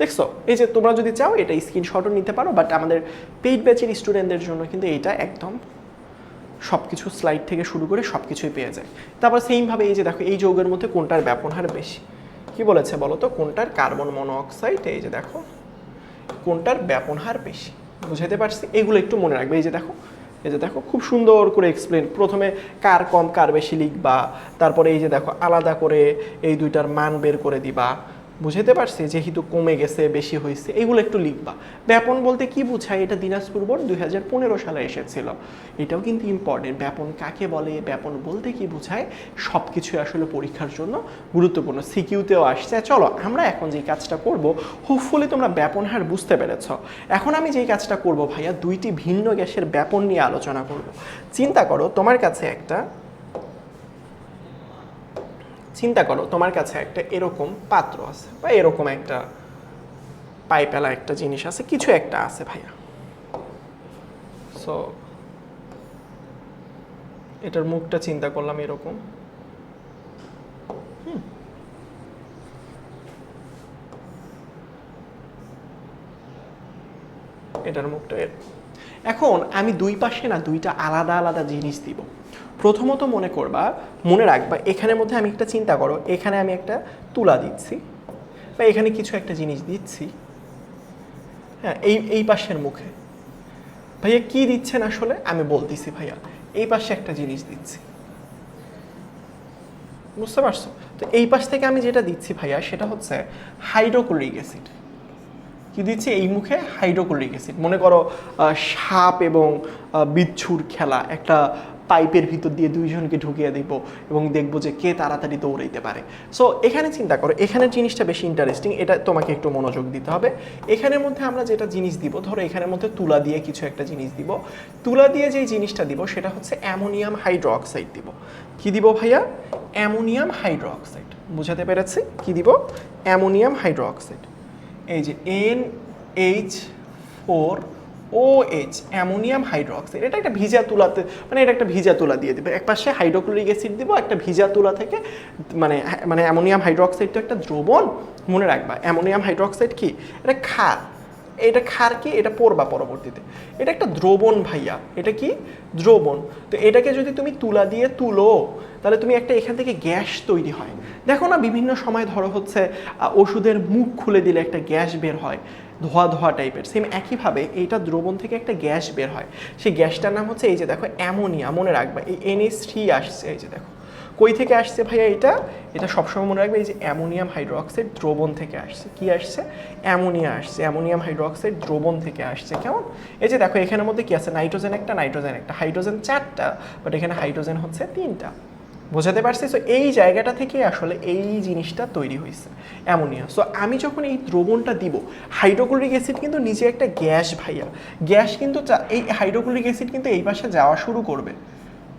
দেখছো, এই যে তোমরা যদি চাও এটা স্ক্রিনশটও নিতে পারো, বাট আমাদের পেইড ব্যাচের স্টুডেন্টদের জন্য কিন্তু এটা একদম সব কিছু স্লাইড থেকে শুরু করে সব কিছুই পেয়ে যায়। তারপর সেইমভাবে এই যে দেখো এই যৌগের মধ্যে কোনটার ব্যাপন হার বেশি, কি বলেছে বলো তো, কোনটার কার্বন মনোঅক্সাইড, এই যে দেখো কোনটার ব্যাপন হার বেশি। বুঝাতে পারছি? এগুলো একটু মনে রাখবে। এই যে দেখো, এই যে দেখো খুব সুন্দর করে এক্সপ্লেন, প্রথমে কার কম কার বেশি লিখবা, তারপরে এই যে দেখো আলাদা করে এই দুইটার মান বের করে দিবা। বুঝতে পারছি? যেহেতু কমে গেছে বেশি হয়েছে এগুলো একটু লিখবা। ব্যাপন বলতে কি বুঝায়, এটা দিনাজপুর বোর্ড 2015 সালে এসেছিল, এটাও কিন্তু ইম্পর্টেন্ট। ব্যাপন কাকে বলে, ব্যাপন বলতে কি বুঝায়, সব কিছু আসলে পরীক্ষার জন্য গুরুত্বপূর্ণ, সিকিউতেও আসছে। চলো আমরা এখন যেই কাজটা করব, হোপফুলি তোমরা ব্যাপন হার বুঝতে পেরেছ। এখন আমি যেই কাজটা করব ভাইয়া, দুইটি ভিন্ন গ্যাসের ব্যাপন নিয়ে আলোচনা করব। চিন্তা করো তোমার কাছে একটা এরকম পাত্র আছে, বা এরকম একটা পাইপেলা একটা জিনিস আছে, কিছু একটা আছে ভাইয়া। সো এটার মুখটা চিন্তা করলাম এরকম, এটার মুখটা এরকম। এখন আমি দুই পাশে না দুইটা আলাদা আলাদা জিনিস দিব। প্রথমত মনে রাখবা, এখানের মধ্যে আমি একটা চিন্তা করো, এখানে আমি একটা তুলা দিচ্ছি বা এখানে কিছু একটা জিনিস দিচ্ছি, হ্যাঁ, এই পাশের মুখে ভাইয়া কি দিচ্ছেন আসলে আমি বলতেছি ভাইয়া, এই পাশে একটা জিনিস দিচ্ছি, বুঝতে পারছো? তো এই পাশ থেকে আমি যেটা দিচ্ছি ভাইয়া সেটা হচ্ছে হাইড্রোক্লোরিক অ্যাসিড। কি দিচ্ছি এই মুখে? Hydrochloric acid. মনে করো সাপ এবং বিচ্ছুর খেলা, একটা পাইপের ভিতর দিয়ে দুইজনকে ঢুকিয়ে দিব এবং দেখবো যে কে তাড়াতাড়ি দৌড়াইতে পারে। সো এখানে চিন্তা করো, এখানের জিনিসটা বেশি ইন্টারেস্টিং, এটা তোমাকে একটু মনোযোগ দিতে হবে। এখানের মধ্যে আমরা যেটা জিনিস দিব, ধরো এখানের মধ্যে তুলা দিয়ে কিছু একটা জিনিস দিব, তুলা দিয়ে যেই জিনিসটা দিব সেটা হচ্ছে অ্যামোনিয়াম হাইড্রোক্সাইড দিব। কি দিব ভাইয়া? Ammonium hydroxide. বুঝাতে পেরেছি? কি দিব? Ammonium hydroxide. এই যে NH4OH, অ্যামোনিয়াম হাইড্রোক্সাইড। এটা একটা ভিজা তুলাতে, মানে এটা একটা ভিজা তুলা দিয়ে দেবে, এক পাশে হাইড্রোক্লোরিক অ্যাসিড দিব, একটা ভিজা তুলা থেকে মানে অ্যামোনিয়াম হাইড্রোক্সাইড তো একটা দ্রবণ। মনে রাখবা অ্যামোনিয়াম হাইড্রোক্সাইড কি, এটা ক্ষার। এটা ক্ষার কি, এটা পড়বা পরবর্তীতে, এটা একটা দ্রবণ ভাইয়া। এটা কি? দ্রবণ। তো এটাকে যদি তুমি তুলা দিয়ে তুলো তাহলে তুমি একটা এখান থেকে গ্যাস তৈরি হয়। দেখো না বিভিন্ন সময় ধরো হচ্ছে ওষুধের মুখ খুলে দিলে একটা গ্যাস বের হয়, ধোয়া ধোয়া টাইপের। সেম একইভাবে এইটা দ্রবণ থেকে একটা গ্যাস বের হয়, সেই গ্যাসটার নাম হচ্ছে এই যে দেখো অ্যামোনিয়া। মনে রাখবা এই NH3 আসছে, এই যে দেখো কই থেকে আসছে ভাইয়া, এটা সবসময় মনে রাখবে, এই যে অ্যামোনিয়াম হাইড্রোক্সাইড দ্রবণ থেকে আসছে। কি আসছে? অ্যামোনিয়া আসছে, অ্যামোনিয়াম হাইড্রোক্সাইড দ্রবণ থেকে আসছে। কেমন? এই যে দেখো এখানের মধ্যে কি আছে, নাইট্রোজেন একটা, হাইড্রোজেন 4টা, বাট এখানে হাইড্রোজেন হচ্ছে 3টা। বোঝাতে পারছি? সো এই জায়গাটা থেকে আসলে এই জিনিসটা তৈরি হয়েছে অ্যামোনিয়া। সো আমি যখন এই দ্রবণটা দিব, হাইড্রোক্লোরিক অ্যাসিড কিন্তু নিচে একটা গ্যাস ভাইয়া, গ্যাস কিন্তু এই হাইড্রোক্লোরিক অ্যাসিড কিন্তু এই পাশে যাওয়া শুরু করবে।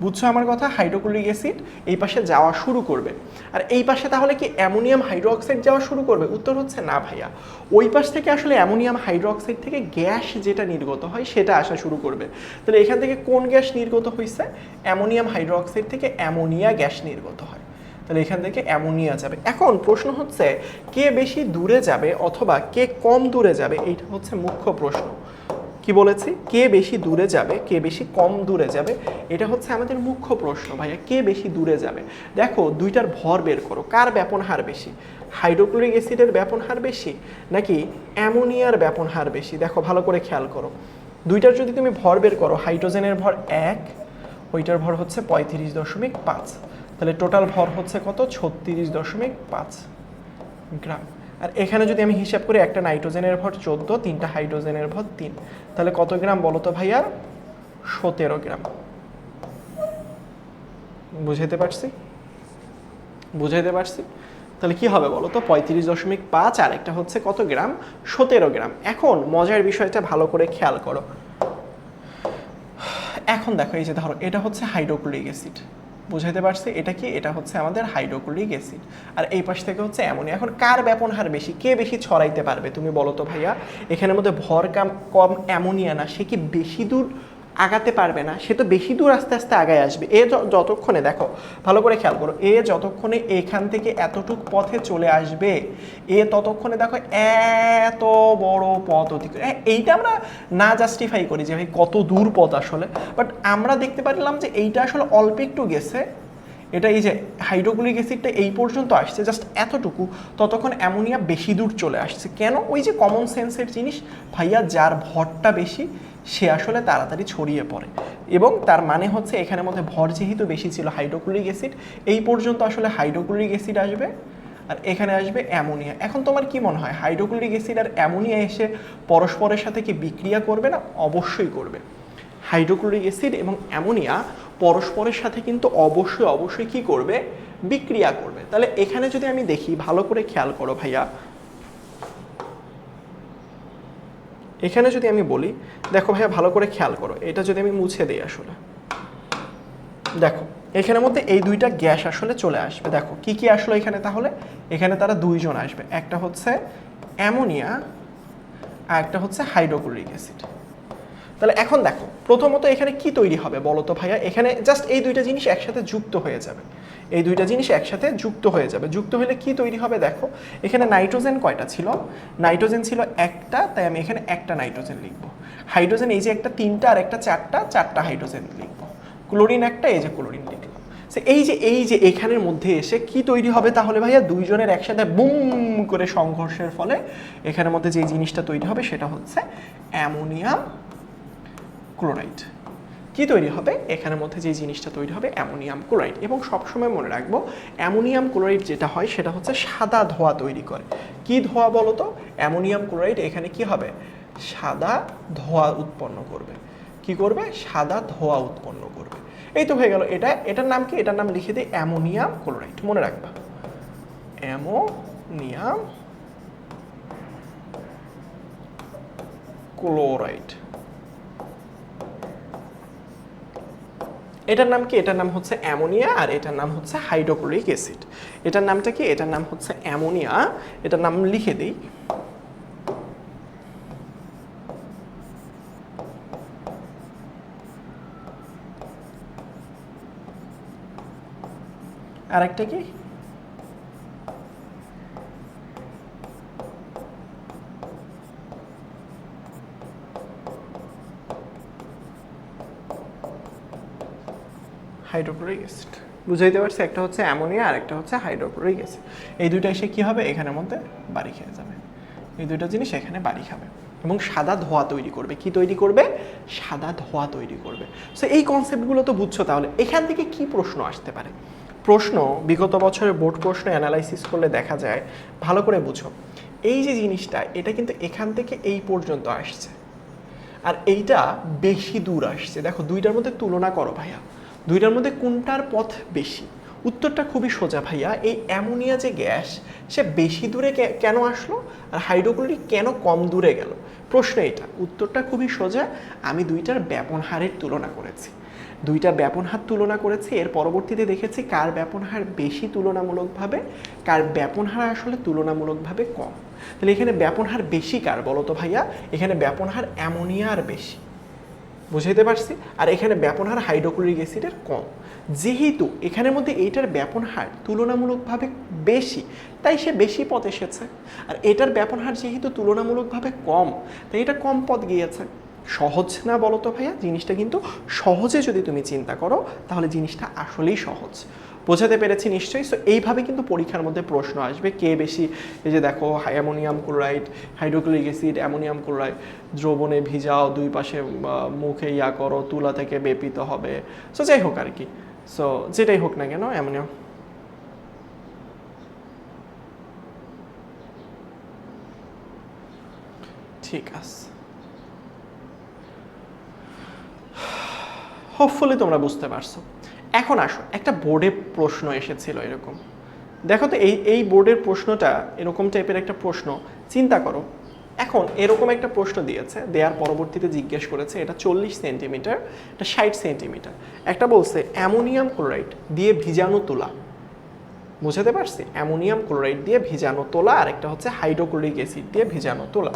বুঝছো আমার কথা? হাইড্রোক্লোরিক অ্যাসিড এই পাশে যাওয়া শুরু করবে, আর এই পাশে তাহলে কি অ্যামোনিয়াম হাইড্রোক্সাইড যাওয়া শুরু করবে? উত্তর হচ্ছে না ভাইয়া, ওই পাশ থেকে আসলে অ্যামোনিয়াম হাইড্রোক্সাইড থেকে গ্যাস যেটা নির্গত হয় সেটা আসা শুরু করবে। তাহলে এখান থেকে কোন গ্যাস নির্গত হয়েছে? অ্যামোনিয়াম হাইড্রোক্সাইড থেকে অ্যামোনিয়া গ্যাস নির্গত হয়, তাহলে এখান থেকে অ্যামোনিয়া যাবে। এখন প্রশ্ন হচ্ছে কে বেশি দূরে যাবে অথবা কে কম দূরে যাবে, এইটা হচ্ছে মুখ্য প্রশ্ন। কি বলেছি? কে বেশি দূরে যাবে, কে বেশি কম দূরে যাবে, এটা হচ্ছে আমাদের মুখ্য প্রশ্ন ভাইয়া। কে বেশি দূরে যাবে? দেখো দুইটার ভর বের করো, কার ব্যাপন হার বেশি? হাইড্রোক্লোরিক অ্যাসিডের ব্যাপন হার বেশি নাকি অ্যামোনিয়ার ব্যাপন হার বেশি? দেখো ভালো করে খেয়াল করো, দুইটার যদি তুমি ভর বের করো, হাইড্রোজেনের ভর 1, ওইটার ভর হচ্ছে 35.5, তাহলে টোটাল ভর হচ্ছে কত? 36.5 গ্রাম। আর এখানে যদি আমি হিসাব করি, একটা নাইট্রোজেনের ভর 14, তিনটা হাইড্রোজেনের ভর 3, তাহলে কত গ্রাম বলো তো ভাইয়া? 17 গ্রাম। বুঝাইতে পারছি? বুঝাইতে পারছি? তাহলে কি হবে বলো তো? 35.5 আর একটা হচ্ছে কত গ্রাম? 17 গ্রাম। এখন মজার বিষয়টা ভালো করে খেয়াল করো। এখন দেখো, এই যে ধরো এটা হচ্ছে হাইড্রোক্লোরিক অ্যাসিড, বুঝাইতে পারছি? এটা কি? এটা হচ্ছে আমাদের হাইড্রোক্লোরিক অ্যাসিড, আর এই পাশ থেকে হচ্ছে অ্যামোনিয়া। এখন কার ব্যাপন হার বেশি, কে বেশি ছড়াইতে পারবে তুমি বলো তো ভাইয়া? এখানের মধ্যে ভর কম অ্যামোনিয়া না, সে কি বেশি দূর আগাতে পারবে না? সে তো বেশি দূর আস্তে আস্তে আগায় আসবে। যতক্ষণে, দেখো ভালো করে খেয়াল করো, যতক্ষণে এখান থেকে এতটুক পথে চলে আসবে, ততক্ষণে দেখো এত বড় পথ অতিক্রম। এইটা আমরা না জাস্টিফাই করি যে ভাই কত দূর পথ আসলে, বাট আমরা দেখতে পারলাম যে এইটা আসলে অল্প একটু গেছে। এটা এই যে হাইড্রোক্লোরিক অ্যাসিডটা এই পর্যন্ত আসছে, জাস্ট এতটুকু, ততক্ষণ অ্যামোনিয়া বেশি দূর চলে আসছে। কেন? ওই যে কমন সেন্সের জিনিস ভাইয়া, যার ভরটা বেশি সে আসলে তাড়াতাড়ি ছড়িয়ে পড়ে, এবং তার মানে হচ্ছে এখানের মধ্যে ভর যেহেতু বেশি ছিল হাইড্রোক্লোরিক অ্যাসিড, এই পর্যন্ত আসলে হাইড্রোক্লোরিক অ্যাসিড আসবে আর এখানে আসবে অ্যামোনিয়া। এখন তোমার কি মনে হয় হাইড্রোক্লোরিক অ্যাসিড আর অ্যামোনিয়া এসে পরস্পরের সাথে কি বিক্রিয়া করবে না? অবশ্যই করবে। হাইড্রোক্লোরিক অ্যাসিড এবং অ্যামোনিয়া পরস্পরের সাথে কিন্তু অবশ্যই কি করবে? বিক্রিয়া করবে। তাহলে এখানে যদি আমি দেখি, ভালো করে খেয়াল করো ভাইয়া, এখানে যদি আমি বলি, দেখো ভাইয়া ভালো করে খেয়াল করো, এটা যদি আমি মুছে দিই আসলে, দেখো এখানের মধ্যে এই দুইটা গ্যাস আসলে চলে আসবে। দেখো কি কি আসলো এখানে, তাহলে এখানে তারা দুইজন আসবে, একটা হচ্ছে অ্যামোনিয়া আর একটা হচ্ছে হাইড্রোক্লোরিক অ্যাসিড। তাহলে এখন দেখো প্রথমত এখানে কি তৈরি হবে বলো তো ভাইয়া? এখানে জাস্ট এই দুইটা জিনিস একসাথে যুক্ত হয়ে যাবে, এই দুইটা জিনিস একসাথে যুক্ত হয়ে যাবে। যুক্ত হলে কি তৈরি হবে? দেখো এখানে নাইট্রোজেন কয়টা ছিল? নাইট্রোজেন ছিল একটা, তাই আমি এখানে একটা নাইট্রোজেন লিখবো। হাইড্রোজেন এই যে একটা তিনটা আর একটা চারটা হাইড্রোজেন লিখবো। ক্লোরিন একটা, এই যে ক্লোরিন লিখলাম। এই যে এখানের মধ্যে এসে কি তৈরি হবে তাহলে ভাইয়া? দুইজনের একসাথে বুম করে সংঘর্ষের ফলে এখানের মধ্যে যে জিনিসটা তৈরি হবে সেটা হচ্ছে অ্যামোনিয়াম ক্লোরাইড। কি তৈরি হবে? এখানের মধ্যে যে জিনিসটা তৈরি হবে অ্যামোনিয়াম ক্লোরাইড। এবং সবসময় মনে রাখবো অ্যামোনিয়াম ক্লোরাইড যেটা হয় সেটা হচ্ছে সাদা ধোঁয়া তৈরি করে। কি ধোঁয়া বলো তো? অ্যামোনিয়াম ক্লোরাইড এখানে কি হবে? সাদা ধোঁয়া উৎপন্ন করবে। কি করবে? সাদা ধোঁয়া উৎপন্ন করবে। এই তো হয়ে গেল। এটার নাম কি? এটার নাম লিখে দিই অ্যামোনিয়াম ক্লোরাইড। মনে রাখবা অ্যামোনিয়াম ক্লোরাইড। এটার নাম কি? এটার নাম হচ্ছে অ্যামোনিয়া, আর এটার নাম হচ্ছে হাইড্রোক্লোরিক অ্যাসিড। এটার নামটা কি? এটার নাম হচ্ছে অ্যামোনিয়া। এটার নাম লিখে দিই আর একটা কি? Hydrochloric acid. বুঝাইতে পারছি? একটা হচ্ছে অ্যামোনিয়া আর একটা হচ্ছে হাইড্রোক্লোরিক অ্যাসিড। এই দুইটা এসে কি হবে? এখানের মধ্যে বাড়ি খেয়ে যাবে। এই দুইটা জিনিস এখানে বাড়ি খাবে এবং সাদা ধোঁয়া তৈরি করবে। কি তৈরি করবে? সাদা ধোঁয়া তৈরি করবে। সো এই কনসেপ্টগুলো তো বুঝছো। তাহলে এখান থেকে কি প্রশ্ন আসতে পারে? প্রশ্ন বিগত বছরের বোর্ড প্রশ্ন অ্যানালাইসিস করলে দেখা যায়, ভালো করে বুঝো, এই যে জিনিসটা এটা কিন্তু এখান থেকে এই পর্যন্ত আসছে, আর এইটা বেশি দূর আসছে। দেখো দুইটার মধ্যে তুলনা করো ভাইয়া, দুইটার মধ্যে কোনটার পথ বেশি? উত্তরটা খুবই সোজা ভাইয়া। এই অ্যামোনিয়া যে গ্যাস, সে বেশি দূরে কেন আসলো আর হাইড্রোক্লোরিক কেন কম দূরে গেল? প্রশ্ন এটা। উত্তরটা খুবই সোজা, আমি দুইটার ব্যাপন হারের তুলনা করেছি। দুইটা ব্যাপন হার তুলনা করেছি, এর পরবর্তীতে দেখেছি কার ব্যাপন হার বেশি তুলনামূলকভাবে, কার ব্যাপন হার আসলে তুলনামূলকভাবে কম। তাহলে এখানে ব্যাপন হার বেশি কার বলো তো ভাইয়া? এখানে ব্যাপন হার অ্যামোনিয়ার বেশি, বুঝাইতে পারছি? আর এখানে ব্যাপন হার হাইড্রোক্লোরিক অ্যাসিডের কম। যেহেতু এখানের মধ্যে এইটার ব্যাপন হার তুলনামূলকভাবে বেশি, তাই সে বেশি পথ এসেছে। আর এটার ব্যাপন হার যেহেতু তুলনামূলকভাবে কম, তাই এটা কম পথ গিয়েছে। সহজ না বলো তো ভাইয়া? জিনিসটা কিন্তু সহজে যদি তুমি চিন্তা করো তাহলে জিনিসটা আসলেই সহজ। বোঝাতে পেরেছি নিশ্চয়ই? সো এইভাবে কিন্তু পরীক্ষার মধ্যে প্রশ্ন আসবে, কে বেশি। এই যে দেখো, ammonium chloride, hydrochloric acid, ammonium chloride, দ্রবণে ভিজাও, দুই পাশে মুখে ইয়া করো, তুলা থেকে বেপিত হবে। সো যাই হোক আর কি, সো যেটাই হোক না কেন অ্যামোনিয়াম। ঠিক আছে, হোপফুলি তোমরা বুঝতে পারছো। এখন আসো, একটা বোর্ডে প্রশ্ন এসেছিল এরকম, দেখো তো এই বোর্ডের প্রশ্নটা এরকম টাইপের একটা প্রশ্ন, চিন্তা করো। এখন এরকম একটা প্রশ্ন দিয়েছে, দেওয়ার পরবর্তীতে জিজ্ঞেস করেছে এটা 40 সেন্টিমিটার, এটা 60 সেন্টিমিটার। একটা বলছে অ্যামোনিয়াম ক্লোরাইড দিয়ে ভিজানো তুলা, বুঝাতে পারছি? অ্যামোনিয়াম ক্লোরাইড দিয়ে ভিজানো তোলা, আর একটা হচ্ছে হাইড্রোক্লোরিক অ্যাসিড দিয়ে ভিজানো তোলা।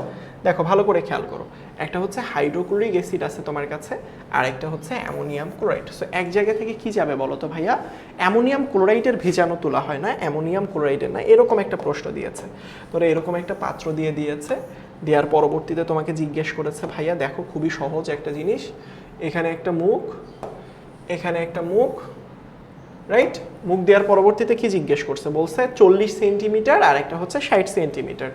দেখো ভালো করে খেয়াল করো, একটা হচ্ছে হাইড্রোক্লোরিক অ্যাসিড আছে তোমার কাছে, আর একটা হচ্ছে অ্যামোনিয়াম ক্লোরাইড। সো এক জায়গা থেকে কি যাবে বলো তো ভাইয়া? অ্যামোনিয়াম ক্লোরাইডের ভিজানো তোলা হয় না, অ্যামোনিয়াম ক্লোরাইডের না। এরকম একটা প্রশ্ন দিয়েছে, তোরা এরকম একটা পাত্র দিয়ে দিয়েছে, দেওয়ার পরবর্তীতে তোমাকে জিজ্ঞেস করেছে ভাইয়া দেখো খুবই সহজ একটা জিনিস, এখানে একটা মুখ, এখানে একটা মুখ, রাইট? মুখ দেওয়ার পরবর্তীতে কি জিজ্ঞেস করছে? বলছে 40 সেন্টিমিটার আর একটা হচ্ছে 60 সেন্টিমিটার।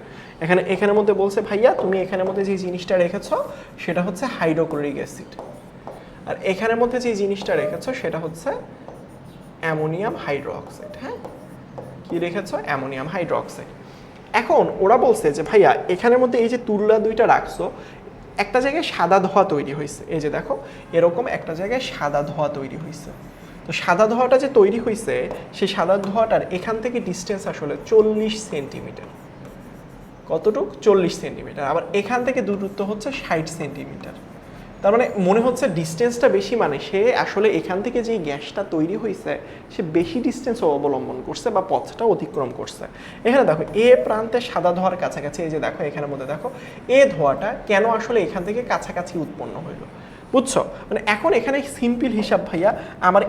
এখানের মধ্যে বলছে ভাইয়া তুমি এখানের মধ্যে যে জিনিসটা রেখেছো সেটা হচ্ছে হাইড্রোক্লোরিক অ্যাসিড, আর এখানের মধ্যে যে জিনিসটা রেখেছো সেটা হচ্ছে অ্যামোনিয়াম হাইড্রোক্সাইড। হ্যাঁ, কি রেখেছো? Ammonium hydroxide. এখন ওরা বলছে যে ভাইয়া এখানের মধ্যে এই যে তুলা দুইটা রাখছো, একটা জায়গায় সাদা ধোঁয়া তৈরি হয়েছে, এই যে দেখো এরকম একটা জায়গায় সাদা ধোঁয়া তৈরি হয়েছে। তো সাদা ধোঁয়াটা যে তৈরি হয়েছে, সেই সাদা ধোঁয়াটার এখান থেকে ডিস্টেন্স আসলে 40 সেন্টিমিটার। কতটুকু? 40 সেন্টিমিটার। আবার এখান থেকে দূরত্ব হচ্ছে 60 সেন্টিমিটার। তার মানে মনে হচ্ছে ডিস্টেন্সটা বেশি, মানে সে আসলে এখান থেকে যে গ্যাসটা তৈরি হয়েছে সে বেশি ডিস্টেন্স অবলম্বন করছে বা পথটা অতিক্রম করছে। এখানে দেখো এ প্রান্তে সাদা ধোঁয়ার কাছাকাছি, এই যে দেখো এখানের মধ্যে দেখো এ ধোঁয়াটা কেন আসলে এখান থেকে কাছাকাছি উৎপন্ন হইলো, বুঝছো? মানে এখন এখানে সিম্পল হিসাব ভাইয়া, আমার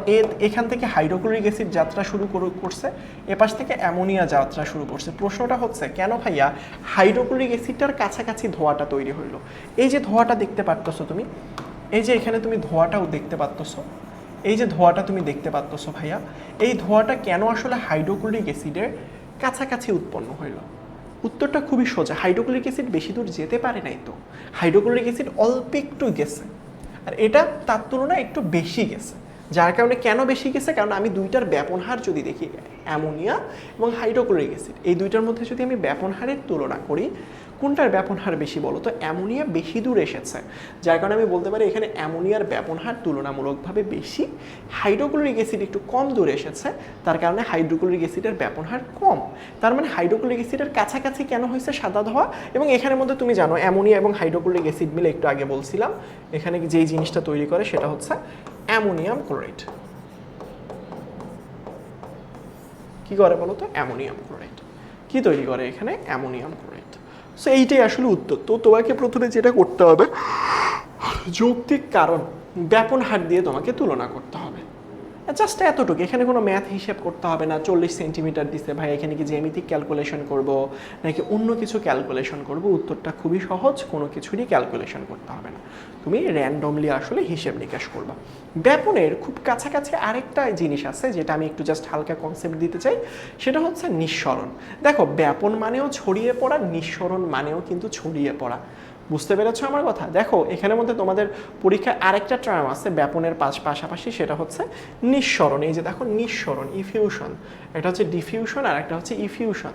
এখান থেকে হাইড্রোক্লোরিক অ্যাসিড যাত্রা শুরু করছে, এপাশ থেকে অ্যামোনিয়া যাত্রা শুরু করছে। প্রশ্নটা হচ্ছে কেন ভাইয়া হাইড্রোক্লোরিক অ্যাসিডটার কাছাকাছি ধোঁয়াটা তৈরি হইলো? এই যে ধোঁয়াটা দেখতে পারতেছো তুমি, এই যে এখানে তুমি ধোঁয়াটাও দেখতে পারতেছো, এই যে ধোঁয়াটা তুমি দেখতে পারতেছো ভাইয়া, এই ধোঁয়াটা কেন আসলে হাইড্রোক্লোরিক অ্যাসিডের কাছাকাছি উৎপন্ন হইলো? উত্তরটা খুবই সোজা, হাইড্রোক্লোরিক অ্যাসিড বেশি দূর যেতে পারে নাই তো, হাইড্রোক্লোরিক অ্যাসিড অল্প একটু গেছে, আর এটা তার তুলনায় একটু বেশি গেছে। যার কারণে কেন বেশি গেছে? কারণ আমি দুইটার ব্যাপন হার যদি দেখি, অ্যামোনিয়া এবং হাইড্রোক্লোরিক অ্যাসিড, এই দুইটার মধ্যে যদি আমি ব্যাপন হারের তুলনা করি, কোনটার ব্যাপন হার বেশি বলো তো? অ্যামোনিয়া বেশি দূর এসেছে, যার কারণে আমি বলতে পারি এখানে অ্যামোনিয়ার ব্যাপন হার তুলনামূলকভাবে বেশি। হাইড্রোক্লোরিক অ্যাসিড একটু কম দূরে এসেছে, তার কারণে হাইড্রোক্লোরিক অ্যাসিডের ব্যাপন হার কম। তার মানে হাইড্রোক্লোরিক অ্যাসিডের কাছাকাছি কেন হয়েছে সাদা ধোঁয়া? এবং এখানের মধ্যে তুমি জানো অ্যামোনিয়া এবং হাইড্রোক্লোরিক অ্যাসিড মিলে, একটু আগে বলছিলাম, এখানে যেই জিনিসটা তৈরি করে সেটা হচ্ছে অ্যামোনিয়াম ক্লোরাইড। কি করে বলো তো? Ammonium chloride. কি তৈরি করে এখানে? Ammonium chloride. সো এইটাই আসলে উত্তর। তো তোমাকে প্রথমে যেটা করতে হবে, যৌক্তিক কারণ ব্যাপন হার দিয়ে তোমাকে তুলনা করতে হবে, জাস্ট এতটুকু। এখানে কোনো ম্যাথ হিসেব করতে হবে না। 40 সেন্টিমিটার দিছে ভাই, এখানে কি জ্যামিতিক ক্যালকুলেশন করব নাকি অন্য কিছু ক্যালকুলেশন করব? উত্তরটা খুবই সহজ, কোনো কিছুরই ক্যালকুলেশন করতে হবে না, তুমি র্যান্ডমলি আসলে হিসেব নিকাশ করবা। ব্যাপনের খুব কাছাকাছি আরেকটা জিনিস আছে যেটা আমি একটু জাস্ট হালকা কনসেপ্ট দিতে চাই, সেটা হচ্ছে নিঃসরণ। দেখো ব্যাপন মানেও ছড়িয়ে পড়া, নিঃসরণ মানেও কিন্তু ছড়িয়ে পড়া। বুঝতে পেরেছো আমার কথা? দেখো এখানের মধ্যে তোমাদের পরীক্ষায় আরেকটা টার্ম আছে ব্যাপনের পাশাপাশি, সেটা হচ্ছে নিঃসরণ। এই যে দেখো নিঃসরণ, ইফিউশন, এটা হচ্ছে ডিফিউশন আর একটা হচ্ছে ইফিউশন।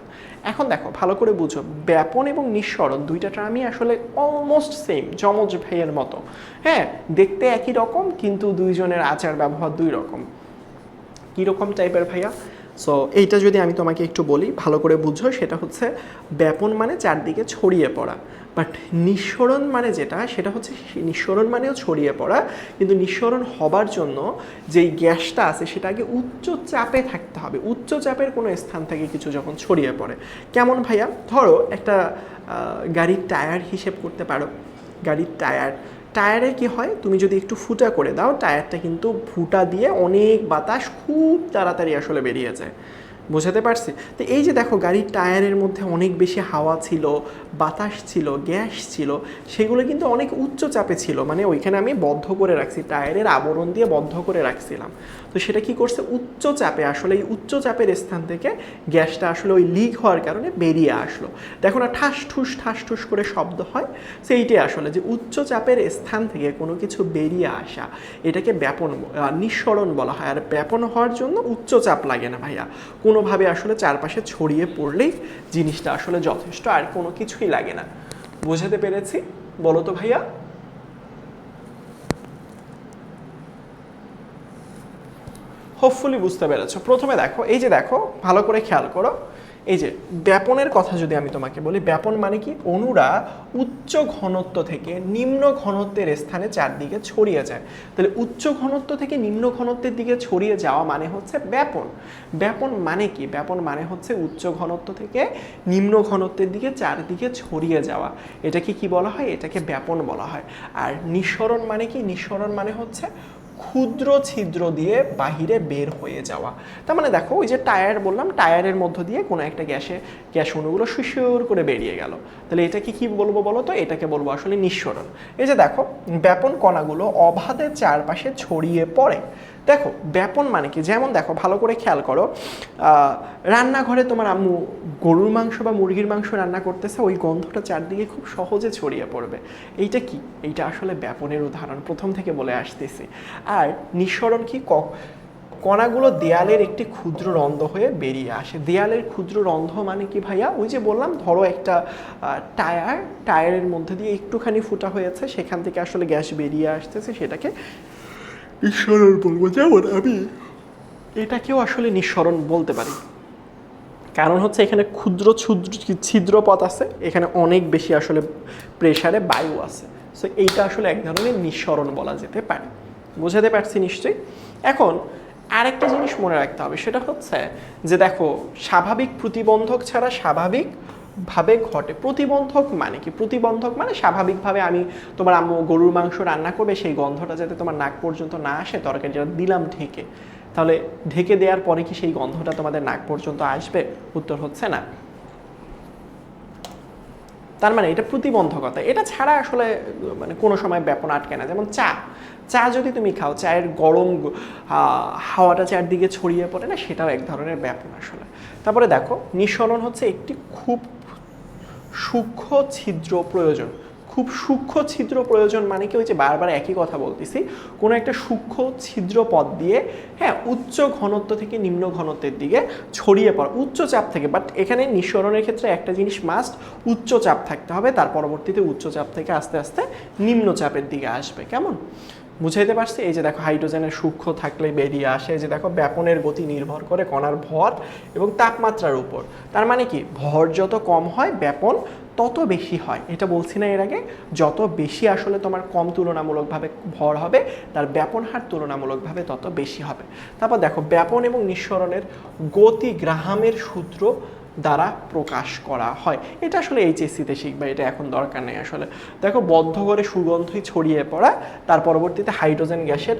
এখন দেখো ভালো করে বুঝো, ব্যাপন এবং নিঃসরণ দুইটা টার্মই আসলে অলমোস্ট সেম, যমজ ভাইয়ের মতো। হ্যাঁ, দেখতে একই রকম কিন্তু দুইজনের আচার ব্যবহার দুই রকম। কীরকম টাইপের ভাইয়া? সো এইটা যদি আমি তোমাকে একটু বলি ভালো করে বুঝো, সেটা হচ্ছে ব্যাপন মানে চারদিকে ছড়িয়ে পড়া, বাট নিঃসরণ মানে যেটা সেটা হচ্ছে নিঃসরণ মানেও ছড়িয়ে পড়া, কিন্তু নিঃসরণ হবার জন্য যেই গ্যাসটা আছে সেটা আগে উচ্চ চাপে থাকতে হবে। উচ্চ চাপের কোনো স্থান থেকে কিছু যখন ছড়িয়ে পড়ে, কেমন ভাইয়া, ধরো একটা গাড়ির টায়ার হিসেব করতে পারো। গাড়ির টায়ারে কি হয়, তুমি যদি একটু ফুটা করে দাও টায়ারটা কিন্তু ফুটা দিয়ে অনেক বাতাস খুব তাড়াতাড়ি আসলে বেরিয়ে যায়। বোঝাতে পারছি? তো এই যে দেখো গাড়ির টায়ারের মধ্যে অনেক বেশি হাওয়া ছিল, বাতাস ছিল, গ্যাস ছিল, সেগুলো কিন্তু অনেক উচ্চ চাপে ছিল, মানে ওইখানে আমি বদ্ধ করে রাখছি, টায়ারের আবরণ দিয়ে বদ্ধ করে রাখছিলাম। তো সেটা কি করছে, উচ্চ চাপে আসলে এই উচ্চ চাপের স্থান থেকে গ্যাসটা আসলে ওই লিক হওয়ার কারণে বেরিয়ে আসলো। দেখো না ঠাস ঠুস করে শব্দ হয়, সেইটাই আসলে যে উচ্চ চাপের স্থান থেকে কোনো কিছু বেরিয়ে আসা, এটাকে নিঃসরণ বলা হয়। আর ব্যাপন হওয়ার জন্য উচ্চ চাপ লাগে না ভাইয়া, কোনোভাবে আসলে চারপাশে ছড়িয়ে পড়লেই জিনিসটা আসলে যথেষ্ট, আর কোনো কিছুই লাগে না। বোঝাতে পেরেছি? বলো তো ভাইয়া। হোপফুলি বুঝতে পেরেছো। প্রথমে দেখো, এই যে দেখো ভালো করে খেয়াল করো, এই যে ব্যাপনের কথা যদি আমি তোমাকে বলি, ব্যাপন মানে কি, অণুরা উচ্চ ঘনত্ব থেকে নিম্ন ঘনত্বের স্থানে চারদিকে ছড়িয়ে যায়। তাহলে উচ্চ ঘনত্ব থেকে নিম্ন ঘনত্বের দিকে ছড়িয়ে যাওয়া মানে হচ্ছে ব্যাপন। ব্যাপন মানে কি, ব্যাপন মানে হচ্ছে উচ্চ ঘনত্ব থেকে নিম্ন ঘনত্বের দিকে চারদিকে ছড়িয়ে যাওয়া, এটাকে কি বলা হয়, এটাকে ব্যাপন বলা হয়। আর নিঃসরণ মানে কি, নিঃসরণ মানে হচ্ছে ক্ষুদ্র ছিদ্র দিয়ে বাহিরে বের হয়ে যাওয়া। তার মানে দেখো ওই যে টায়ার বললাম, টায়ারের মধ্য দিয়ে কোনো একটা গ্যাস অণুগুলো সুসুর করে বেরিয়ে গেল, তাহলে এটাকে কি বলবো বলো তো, এটাকে বলবো আসলে নিঃসরণ। এই যে দেখো ব্যাপন কণাগুলো অবাধে চারপাশে ছড়িয়ে পড়ে। দেখো ব্যাপন মানে কি, যেমন দেখো ভালো করে খেয়াল করো, রান্নাঘরে তোমার আম্মু গরুর মাংস বা মুরগির মাংস রান্না করতেছে, ওই গন্ধটা চারদিকে খুব সহজে ছড়িয়ে পড়বে। এইটা কি, এইটা আসলে ব্যাপনের উদাহরণ, প্রথম থেকে বলে আসতেছি। আর নিঃসরণ কি, কণাগুলো দেয়ালের একটি ক্ষুদ্র রন্ধ্র হয়ে বেরিয়ে আসে। দেয়ালের ক্ষুদ্র রন্ধ্র মানে কি ভাইয়া, ওই যে বললাম ধরো একটা টায়ারের মধ্যে দিয়ে একটুখানি ফুটা হয়েছে, সেখান থেকে আসলে গ্যাস বেরিয়ে আসতেছে, সেটাকে নিঃসরণ বলবো। যেমন আমি এটাকেও আসলে নিঃসরণ বলতে পারি, কারণ হচ্ছে এখানে ক্ষুদ্র ছিদ্রপথ আছে, এখানে অনেক বেশি আসলে প্রেসারে বায়ু আছে, সো এইটা আসলে এক ধরনের নিঃসরণ বলা যেতে পারে। বোঝাতে পারছি নিশ্চয়ই? এখন আরেকটা জিনিস মনে রাখতে হবে, সেটা হচ্ছে যে দেখো স্বাভাবিক প্রতিবন্ধক ছাড়া স্বাভাবিকভাবে ঘটে। প্রতিবন্ধক মানে কি, প্রতিবন্ধক মানে স্বাভাবিকভাবে আমি তোমার আম্মু গরুর মাংস রান্না করবে, সেই গন্ধটা যাতে তোমার নাক পর্যন্ত না আসে, তরকারিটা দিলাম ঢেকে, তাহলে ঢেকে দেওয়ার পরে কি সেই গন্ধটা তোমাদের নাক পর্যন্ত আসবে? উত্তর হচ্ছে না। তার মানে এটা প্রতিবন্ধকতা, এটা ছাড়া আসলে মানে কোনো সময় ব্যাপন আটকে না। যেমন চা যদি তুমি খাও, চায়ের গরম হাওয়াটা চারদিকে ছড়িয়ে পড়ে না, সেটাও এক ধরনের ব্যাপন আসলে। তারপরে দেখো নিঃসরণ হচ্ছে একটি খুব সূক্ষ্ম ছিদ্র প্রয়োজন। খুব সূক্ষ্ম ছিদ্র প্রয়োজন মানে কি, ওই যে বারবার একই কথা বলতেছি, কোনো একটা সূক্ষ্ম ছিদ্র পথ দিয়ে, হ্যাঁ, উচ্চ ঘনত্ব থেকে নিম্ন ঘনত্বের দিকে ছড়িয়ে পড়া, উচ্চ চাপ থেকে। বাট এখানে নিঃসরণের ক্ষেত্রে একটা জিনিস মাস্ট, উচ্চ চাপ থাকতে হবে, তার পরবর্তীতে উচ্চ চাপ থেকে আস্তে আস্তে নিম্ন চাপের দিকে আসবে। কেমন বুঝাইতে পারছি? এই যে দেখো হাইড্রোজেনের সূক্ষ্ম থাকলে বেরিয়ে আসে, যে দেখো ব্যাপনের গতি নির্ভর করে কণার ভর এবং তাপমাত্রার উপর। তার মানে কি, ভর যত কম হয় ব্যাপন তত বেশি হয়। এটা বলছি না এর আগে, যত বেশি আসলে তোমার কম তুলনামূলকভাবে ভর হবে, তার ব্যাপন হার তুলনামূলকভাবে তত বেশি হবে। তারপর দেখো ব্যাপন এবং নিঃসরণের গতি গ্রাহামের সূত্র দ্বারা প্রকাশ করা হয়। এটা আসলে এইচএসসিতে শিখবে, এটা এখন দরকার নেই আসলে। দেখো বদ্ধ করে সুগন্ধই ছড়িয়ে পড়া, তার পরবর্তীতে হাইড্রোজেন গ্যাসের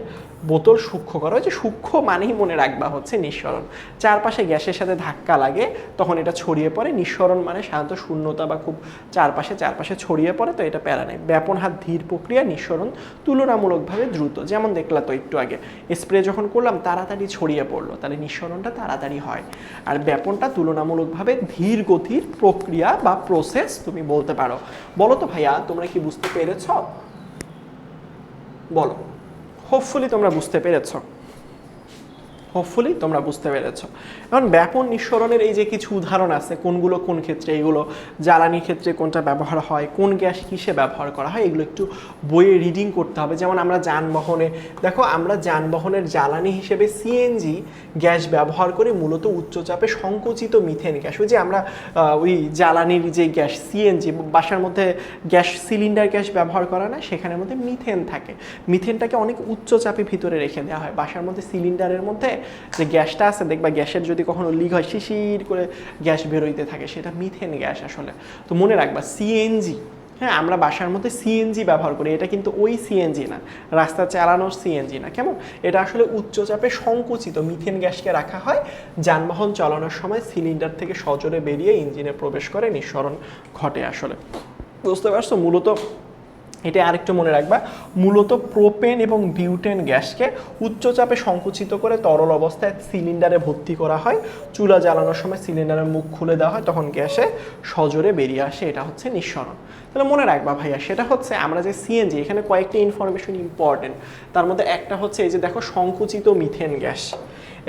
বোতল সূক্ষ্ম করা। যে সূক্ষ্ম মানেই মনে রাখবা হচ্ছে নিঃসরণ, চারপাশে গ্যাসের সাথে ধাক্কা লাগে তখন এটা ছড়িয়ে পড়ে। নিঃসরণ মানে সাধারণত শূন্যতা বা খুব চারপাশে ছড়িয়ে পড়ে, তো এটা প্যারা নেই। ব্যাপন হার ধীর প্রক্রিয়া, নিঃসরণ তুলনামূলকভাবে দ্রুত। যেমন দেখলা তো একটু আগে স্প্রে যখন করলাম তাড়াতাড়ি ছড়িয়ে পড়লো, তাহলে নিঃসরণটা তাড়াতাড়ি হয়। আর ব্যাপনটা তুলনামূলকভাবে ধীর গতির প্রক্রিয়া বা প্রসেস তুমি বলতে পারো। বলো তো ভাইয়া, তোমরা কি বুঝতে পেরেছ? বলো, হোপফুলি তোমরা বুঝতে পেরেছ। হোপফুলি তোমরা বুঝতে পেরেছো। এখন ব্যাপন নিঃসরণের এই যে কিছু উদাহরণ আছে, কোনগুলো কোন ক্ষেত্রে, এগুলো জ্বালানির ক্ষেত্রে কোনটা ব্যবহার হয়, কোন গ্যাস কিসে ব্যবহার করা হয়, এগুলো একটু বইয়ে রিডিং করতে হবে। যেমন আমরা যানবাহনে দেখো, আমরা যানবাহনের জ্বালানি হিসেবে সিএনজি গ্যাস ব্যবহার করি, মূলত উচ্চচাপে সংকুচিত মিথেন গ্যাস। ওই যে আমরা ওই জ্বালানির যে গ্যাস সিএনজি, বাসার মধ্যে গ্যাস সিলিন্ডার গ্যাস ব্যবহার করা না, সেখানের মধ্যে মিথেন থাকে। মিথেনটাকে অনেক উচ্চচাপে ভিতরে রেখে দেওয়া হয়। বাসার মধ্যে সিলিন্ডারের মধ্যে যে গ্যাসটা আছে দেখবা, গ্যাসের যদি কখনো লিক হয় শিশির করে গ্যাস বেরোইতে থাকে, সেটা মিথেন গ্যাস আসলে। তো মনে রাখবা সিএনজি, হ্যাঁ আমরা বাসার মধ্যে সিএনজি ব্যবহার করি, এটা কিন্তু ওই সিএনজি না, রাস্তা চালানোর সিএনজি না, কেমন? এটা আসলে উচ্চচাপে সংকুচিত মিথেন গ্যাসকে রাখা হয়, যানবাহন চালানোর সময় সিলিন্ডার থেকে সজোরে বেরিয়ে ইঞ্জিনে প্রবেশ করে নিঃসরণ ঘটে আসলে। বুঝতে পারছো? মূলত এটা আরেকটু মনে রাখবা, মূলত প্রোপেন এবং বিউটেন গ্যাসকে উচ্চচাপে সংকুচিত করে তরল অবস্থায় সিলিন্ডারে ভর্তি করা হয়, চুলা জ্বালানোর সময় সিলিন্ডারের মুখ খুলে দেওয়া হয়, তখন গ্যাসে সজোরে বেরিয়ে আসে, এটা হচ্ছে নিঃসরণ। তাহলে মনে রাখবা ভাইয়া, সেটা হচ্ছে আমরা যে সিএনজি, এখানে কয়েকটি ইনফরমেশন ইম্পর্টেন্ট। তার মধ্যে একটা হচ্ছে এই যে দেখো সংকুচিত মিথেন গ্যাস,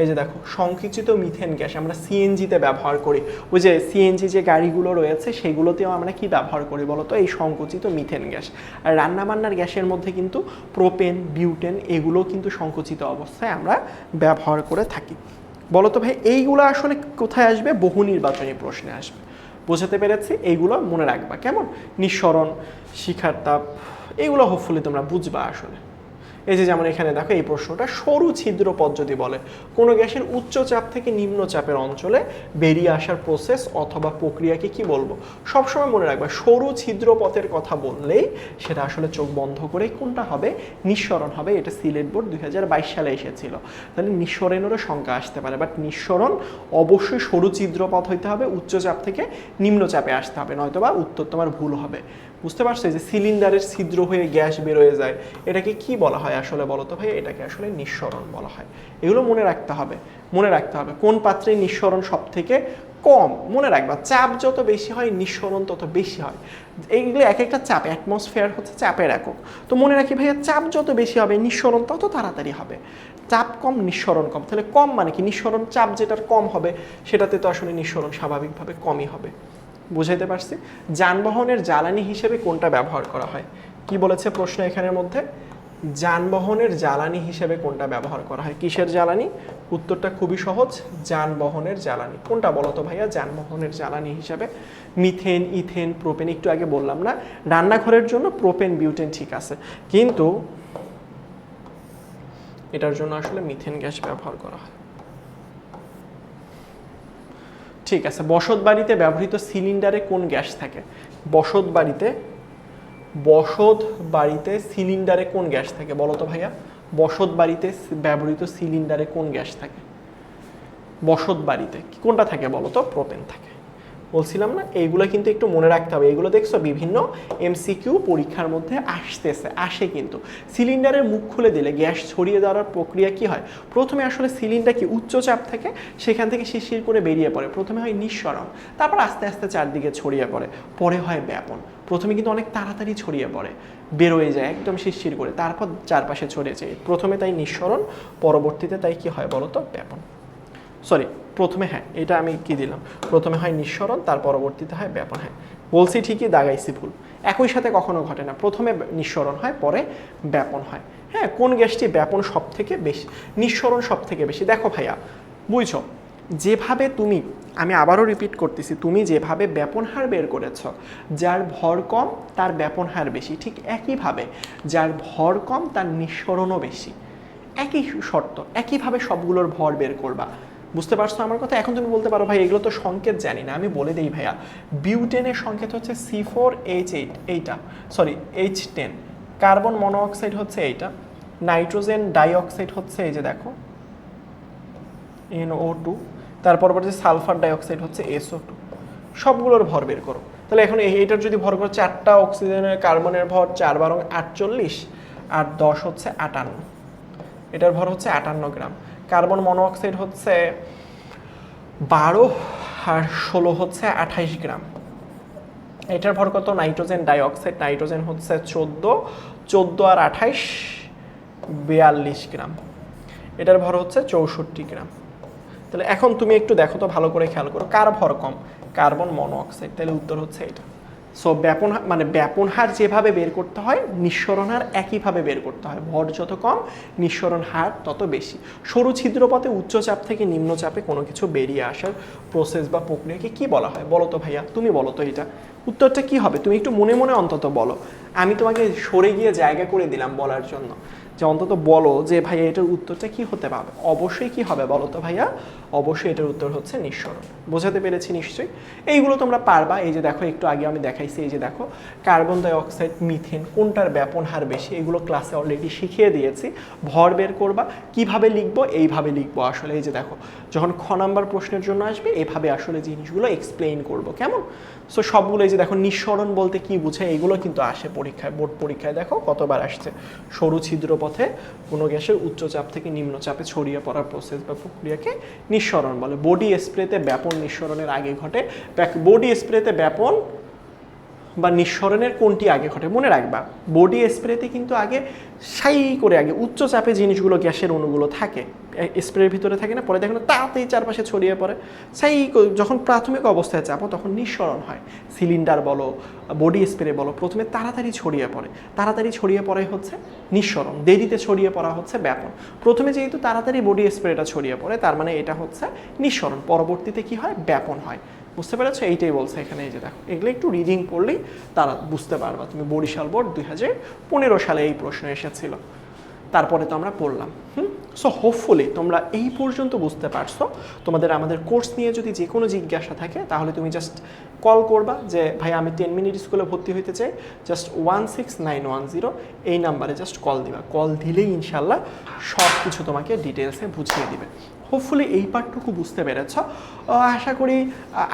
এই যে দেখো সংকুচিত মিথেন গ্যাস আমরা সিএনজিতে ব্যবহার করি। ওই যে সিএনজি যে গাড়িগুলো রয়েছে সেগুলোতেও আমরা কি ব্যবহার করি বলো তো? এই সংকুচিত মিথেন গ্যাস। আর রান্নাবান্নার গ্যাসের মধ্যে কিন্তু প্রোপেন, বিউটেন এগুলো কিন্তু সংকুচিত অবস্থায় আমরা ব্যবহার করে থাকি। বলো তো ভাই, এইগুলো আসলে কোথায় আসবে? বহু নির্বাচনী প্রশ্নে আসবে। বোঝাতে পেরেছি? এইগুলো মনে রাখবা, কেমন? নিঃসরণ, শিখার তাপ, এইগুলো হোপফুলি তোমরা বুঝবা আসলে। এই যে যেমন এখানে দেখো এই প্রশ্নটা, সরু ছিদ্রপথ যদি বলে কোনো গ্যাসের উচ্চ চাপ থেকে নিম্ন চাপের অঞ্চলে বেরিয়ে আসার প্রসেস অথবা প্রক্রিয়াকে কি বলবো? সবসময় মনে রাখবা, সরু ছিদ্রপথের কথা বললেই সেটা আসলে চোখ বন্ধ করে কোনটা হবে? নিঃসরণ হবে। এটা সিলেট বোর্ড 2022 সালে এসেছিল। তাহলে নিঃসরণেরও সংখ্যা আসতে পারে, বাট নিঃসরণ অবশ্যই সরু ছিদ্রপথ হইতে হবে, উচ্চ চাপ থেকে নিম্ন চাপে আসতে হবে, নয়তোবা উত্তর তোমার ভুল হবে। বুঝতে পারছো? যে সিলিন্ডারের ছিদ্র হয়ে গ্যাস বেরোয় যায়, এটাকে কি বলা হয় আসলে বলো তো ভাই? এটাকে আসলে নিঃসরণ বলা হয়। এগুলো মনে রাখতে হবে, মনে রাখতে হবে। কোন পাত্রে নিঃসরণ সব থেকে কম? মনে রাখবা, চাপ যত বেশি হয় নিঃসরণ তত বেশি হয়। এইগুলো এক একটা চাপ, অ্যাটমসফিয়ার হচ্ছে চাপের একক। তো মনে রাখি ভাইয়া, চাপ যত বেশি হবে নিঃসরণ তত তাড়াতাড়ি হবে। চাপ কম নিঃসরণ কম, তাহলে কম মানে কি? নিঃসরণ চাপ যেটার কম হবে সেটাতে তো আসলে নিঃসরণ স্বাভাবিকভাবে কমই হবে। বুঝাইতে পারছি? যানবাহনের জ্বালানি হিসেবে কোনটা ব্যবহার করা হয়? কি বলেছে প্রশ্ন এখানের মধ্যে? যানবাহনের জ্বালানি হিসেবে কোনটা ব্যবহার করা হয়? কিসের জ্বালানি? উত্তরটা খুবই সহজ, যানবাহনের জ্বালানি। কোনটা বলো তো ভাইয়া যানবাহনের জ্বালানি হিসেবে? Methane, ethane, propane. একটু আগে বললাম না, রান্নাঘরের জন্য প্রোপেন, বিউটেন ঠিক আছে, কিন্তু এটার জন্য আসলে মিথেন গ্যাস ব্যবহার করা হয়। ঠিক আছে। বসত বাড়িতে ব্যবহৃত সিলিন্ডারে কোন গ্যাস থাকে? বসত বাড়িতে সিলিন্ডারে কোন গ্যাস থাকে বলো তো ভাইয়া? বসত বাড়িতে ব্যবহৃত সিলিন্ডারে কোন গ্যাস থাকে? বসত বাড়িতে কোনটা থাকে বলো তো? প্রোপেন থাকে। বলছিলাম না, এইগুলো কিন্তু একটু মনে রাখতে হবে। এগুলো দেখছো বিভিন্ন এমসিকিউ পরীক্ষার মধ্যে আসে কিন্তু। সিলিন্ডারের মুখ খুলে দিলে গ্যাস ছড়িয়ে দেওয়ার প্রক্রিয়া কি হয়? প্রথমে আসলে সিলিন্ডার কি উচ্চ চাপ থাকে, সেখান থেকে শিরশির করে বেরিয়ে পড়ে। প্রথমে হয় নিঃসরণ, তারপর আস্তে আস্তে চারদিকে ছড়িয়ে পড়ে, পরে হয় ব্যাপন। প্রথমে কিন্তু অনেক তাড়াতাড়ি ছড়িয়ে পড়ে, বেরোয় যায় একদম শিরশির করে, তারপর চারপাশে ছড়িয়ে যায়। প্রথমে তাই নিঃসরণ, পরবর্তীতে তাই কি হয় বলো তো? ব্যাপন। সরি, প্রথমে, হ্যাঁ এটা আমি কি দিলাম, প্রথমে হয় নিঃসরণ, তার পরবর্তীতে হয় ব্যাপন। হ্যাঁ বলছি ঠিকই, দাগাইছি ভুল। একই সাথে কখনো ঘটে না, প্রথমে নিঃসরণ হয় পরে ব্যাপন হয়। হ্যাঁ, কোন গ্যাসটি ব্যাপন সব থেকে বেশি, নিঃসরণ সব থেকে বেশি? দেখো ভাইয়া, বুঝছো, যেভাবে তুমি, আমি আবারও রিপিট করতেছি, তুমি যেভাবে ব্যাপন হার বের করেছ, যার ভর কম তার ব্যাপন হার বেশি, ঠিক একইভাবে যার ভর কম তার নিঃসরণও বেশি। একই শর্ত, একইভাবে সবগুলোর ভর বের করবা। বুঝতে পারছো আমার কথা? এখন তুমি বলতে পারো ভাই এগুলো তো সংকেত জানি না। আমি বলে দিই ভাইয়া, বিউটেনের সংকেত হচ্ছে C4H8, এইটা, সরি H10, কার্বন মনোঅক্সাইড হচ্ছে এইটা, নাইট্রোজেন ডাইঅক্সাইড হচ্ছে এই যে দেখো NO2, তারপর যে সালফার ডাইঅক্সাইড হচ্ছে SO2। সবগুলোর ভর বের করো। তাহলে এখন এইটার যদি ভর করো, 4টা অক্সিজেনের, কার্বনের ভর 4 × 48 আর 10 হচ্ছে 58, এটার ভর হচ্ছে 58 গ্রাম। কার্বন মনোঅক্সাইড হচ্ছে 12 আর 16 হচ্ছে 28 গ্রাম। এটার ভর কত? নাইট্রোজেন ডাইঅক্সাইড, নাইট্রোজেন হচ্ছে 14 আর 28 42 গ্রাম। এটার ভর হচ্ছে 64 গ্রাম। তাহলে এখন তুমি একটু দেখো তো ভালো করে খেয়াল করো, কার ভর কম? Carbon monoxide. তাহলে উত্তর হচ্ছে এটা। সো ব্যাপন মানে ব্যাপন হার যেভাবে বের করতে হয়, নিঃসরণ হার একইভাবে বের করতে হয়। ভর যত কম, নিঃসরণ হার তত বেশি। সরু ছিদ্রপথে উচ্চ চাপ থেকে নিম্ন চাপে কোনো কিছু বেরিয়ে আসার প্রসেস বা প্রক্রিয়াকে কি বলা হয়? বলো তো ভাইয়া, তুমি বলো তো এটা উত্তরটা কি হবে? তুমি একটু মনে মনে অন্তত বলো। আমি তোমাকে সরে গিয়ে জায়গা করে দিলাম বলার জন্য, যে অন্তত বলো যে ভাইয়া এটার উত্তরটা কি হতে পারে। অবশ্যই কি হবে বলো তো ভাইয়া? অবশ্যই এটার উত্তর হচ্ছে নিঃসরণ। বোঝাতে পেরেছি নিশ্চয়ই? এইগুলো তোমরা পারবা। এই যে দেখো, একটু আগে আমি দেখাইছি, এই যে দেখো কার্বন ডাই অক্সাইড, মিথেন কোনটার ব্যাপন হার বেশি, এগুলো ক্লাসে অলরেডি শিখিয়ে দিয়েছি। ভর বের করবা, কিভাবে লিখবো? এইভাবে লিখবো আসলে। এই যে দেখো, যখন খ নাম্বার প্রশ্নের জন্য আসবে এভাবে আসলে জিনিসগুলো এক্সপ্লেইন করবো, কেমন? সো সবগুলো এই যে দেখো, নিঃসরণ বলতে কি বোঝায় এগুলো কিন্তু আসে পরীক্ষায়, বোর্ড পরীক্ষায় দেখো কতবার আসছে। সরু ছিদ্রপথে কোনো গ্যাসের উচ্চ চাপ থেকে নিম্ন চাপে ছড়িয়ে পড়ার প্রসেস বা প্রক্রিয়াকে নিঃসরণ বলে। বডি স্প্রেতে ব্যাপন নিঃসরণের আগে ঘটে। বডি স্প্রেতে ব্যাপন বা নিঃসরণের কোনটি আগে ঘটে? মনে রাখবা, বডি স্প্রেতে কিন্তু আগে সাই করে আগে উচ্চ চাপে জিনিসগুলো, গ্যাসের অণুগুলো থাকে স্প্রের ভিতরে, থাকে না? পরে দেখো না তাড়াতাড়ি চারপাশে ছড়িয়ে পড়ে। সাই যখন প্রাথমিক অবস্থায় চাপো তখন নিঃসরণ হয়। সিলিন্ডার বলো, বডি স্প্রে বলো, প্রথমে তাড়াতাড়ি ছড়িয়ে পড়ে। তাড়াতাড়ি ছড়িয়ে পড়াই হচ্ছে নিঃসরণ, দেরিতে ছড়িয়ে পড়া হচ্ছে ব্যাপন। প্রথমে যেহেতু তাড়াতাড়ি বডি স্প্রেটা ছড়িয়ে পড়ে, তার মানে এটা হচ্ছে নিঃসরণ। পরবর্তীতে কি হয়? ব্যাপন হয়। বুঝতে পেরেছো? এইটাই বলছে এখানে। এই যে দেখো, এগুলো একটু রিডিং পড়লেই তারা বুঝতে পারবা। তুমি বরিশাল বোর্ড 2015 সালে এই প্রশ্ন এসেছিল, তারপরে তো আমরা পড়লাম। সো হোপফুলি তোমরা এই পর্যন্ত বুঝতে পারছো। তোমাদের আমাদের কোর্স নিয়ে যদি যে কোনো জিজ্ঞাসা থাকে তাহলে তুমি জাস্ট কল করবা যে ভাই আমি 10 মিনিট স্কুলে ভর্তি হইতে চাই, জাস্ট 16910 এই নাম্বারে জাস্ট কল দিবা। কল দিলেই ইনশাল্লাহ সব কিছু তোমাকে ডিটেলসে বুঝিয়ে দিবে। হোপফুলি এই পার্টটুকু বুঝতে পেরেছ। আশা করি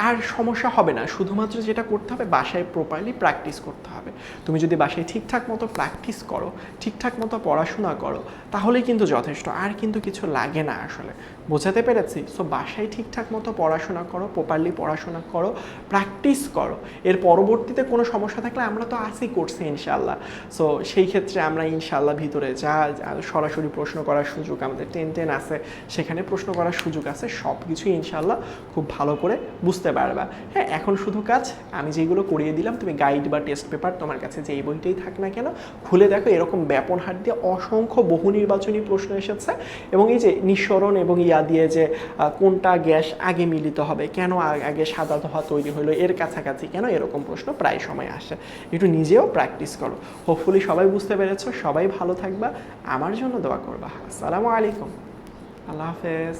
আর সমস্যা হবে না। শুধুমাত্র যেটা করতে হবে, বাসায় প্রপারলি প্র্যাকটিস করতে হবে। তুমি যদি বাসায় ঠিকঠাক মতো প্র্যাকটিস করো, ঠিকঠাক মতো পড়াশোনা করো, তাহলেই কিন্তু যথেষ্ট। আর কিন্তু কিছু লাগে না আসলে। বোঝাতে পেরেছি? সো বাসায় ঠিকঠাক মতো পড়াশোনা করো, প্রপারলি পড়াশোনা করো, প্র্যাকটিস করো। এর পরবর্তীতে কোনো সমস্যা থাকলে আমরা তো আসি করছি ইনশাল্লাহ। সো সেই ক্ষেত্রে আমরা ইনশাল্লাহ ভিতরে যা সরাসরি প্রশ্ন করার সুযোগ, আমাদের 10 আছে, সেখানে প্রশ্ন করার সুযোগ আছে। সব কিছুই ইনশাল্লাহ খুব ভালো করে বুঝতে পারবা। হ্যাঁ, এখন শুধু কাজ আমি যেগুলো করিয়ে দিলাম, তুমি গাইড বা টেস্ট পেপার তোমার কাছে যে এই বইটাই থাক না কেন, খুলে দেখো। এরকম ব্যাপন হার দিয়ে অসংখ্য বহু নির্বাচনী প্রশ্ন এসেছে। এবং এই যে নিঃসরণ এবং ইয়া দিয়ে যে কোনটা গ্যাস আগে মিলিত হবে, কেন আগে সাদা ধোঁয়া তৈরি হলো, এর কাছাকাছি কেন, এরকম প্রশ্ন প্রায় সময় আসে। একটু নিজেও প্র্যাকটিস করো। হোপফুলি সবাই বুঝতে পেরেছো। সবাই ভালো থাকবা, আমার জন্য দোয়া করবা। আসসালামু আলাইকুম, আল্লাহ হাফেজ।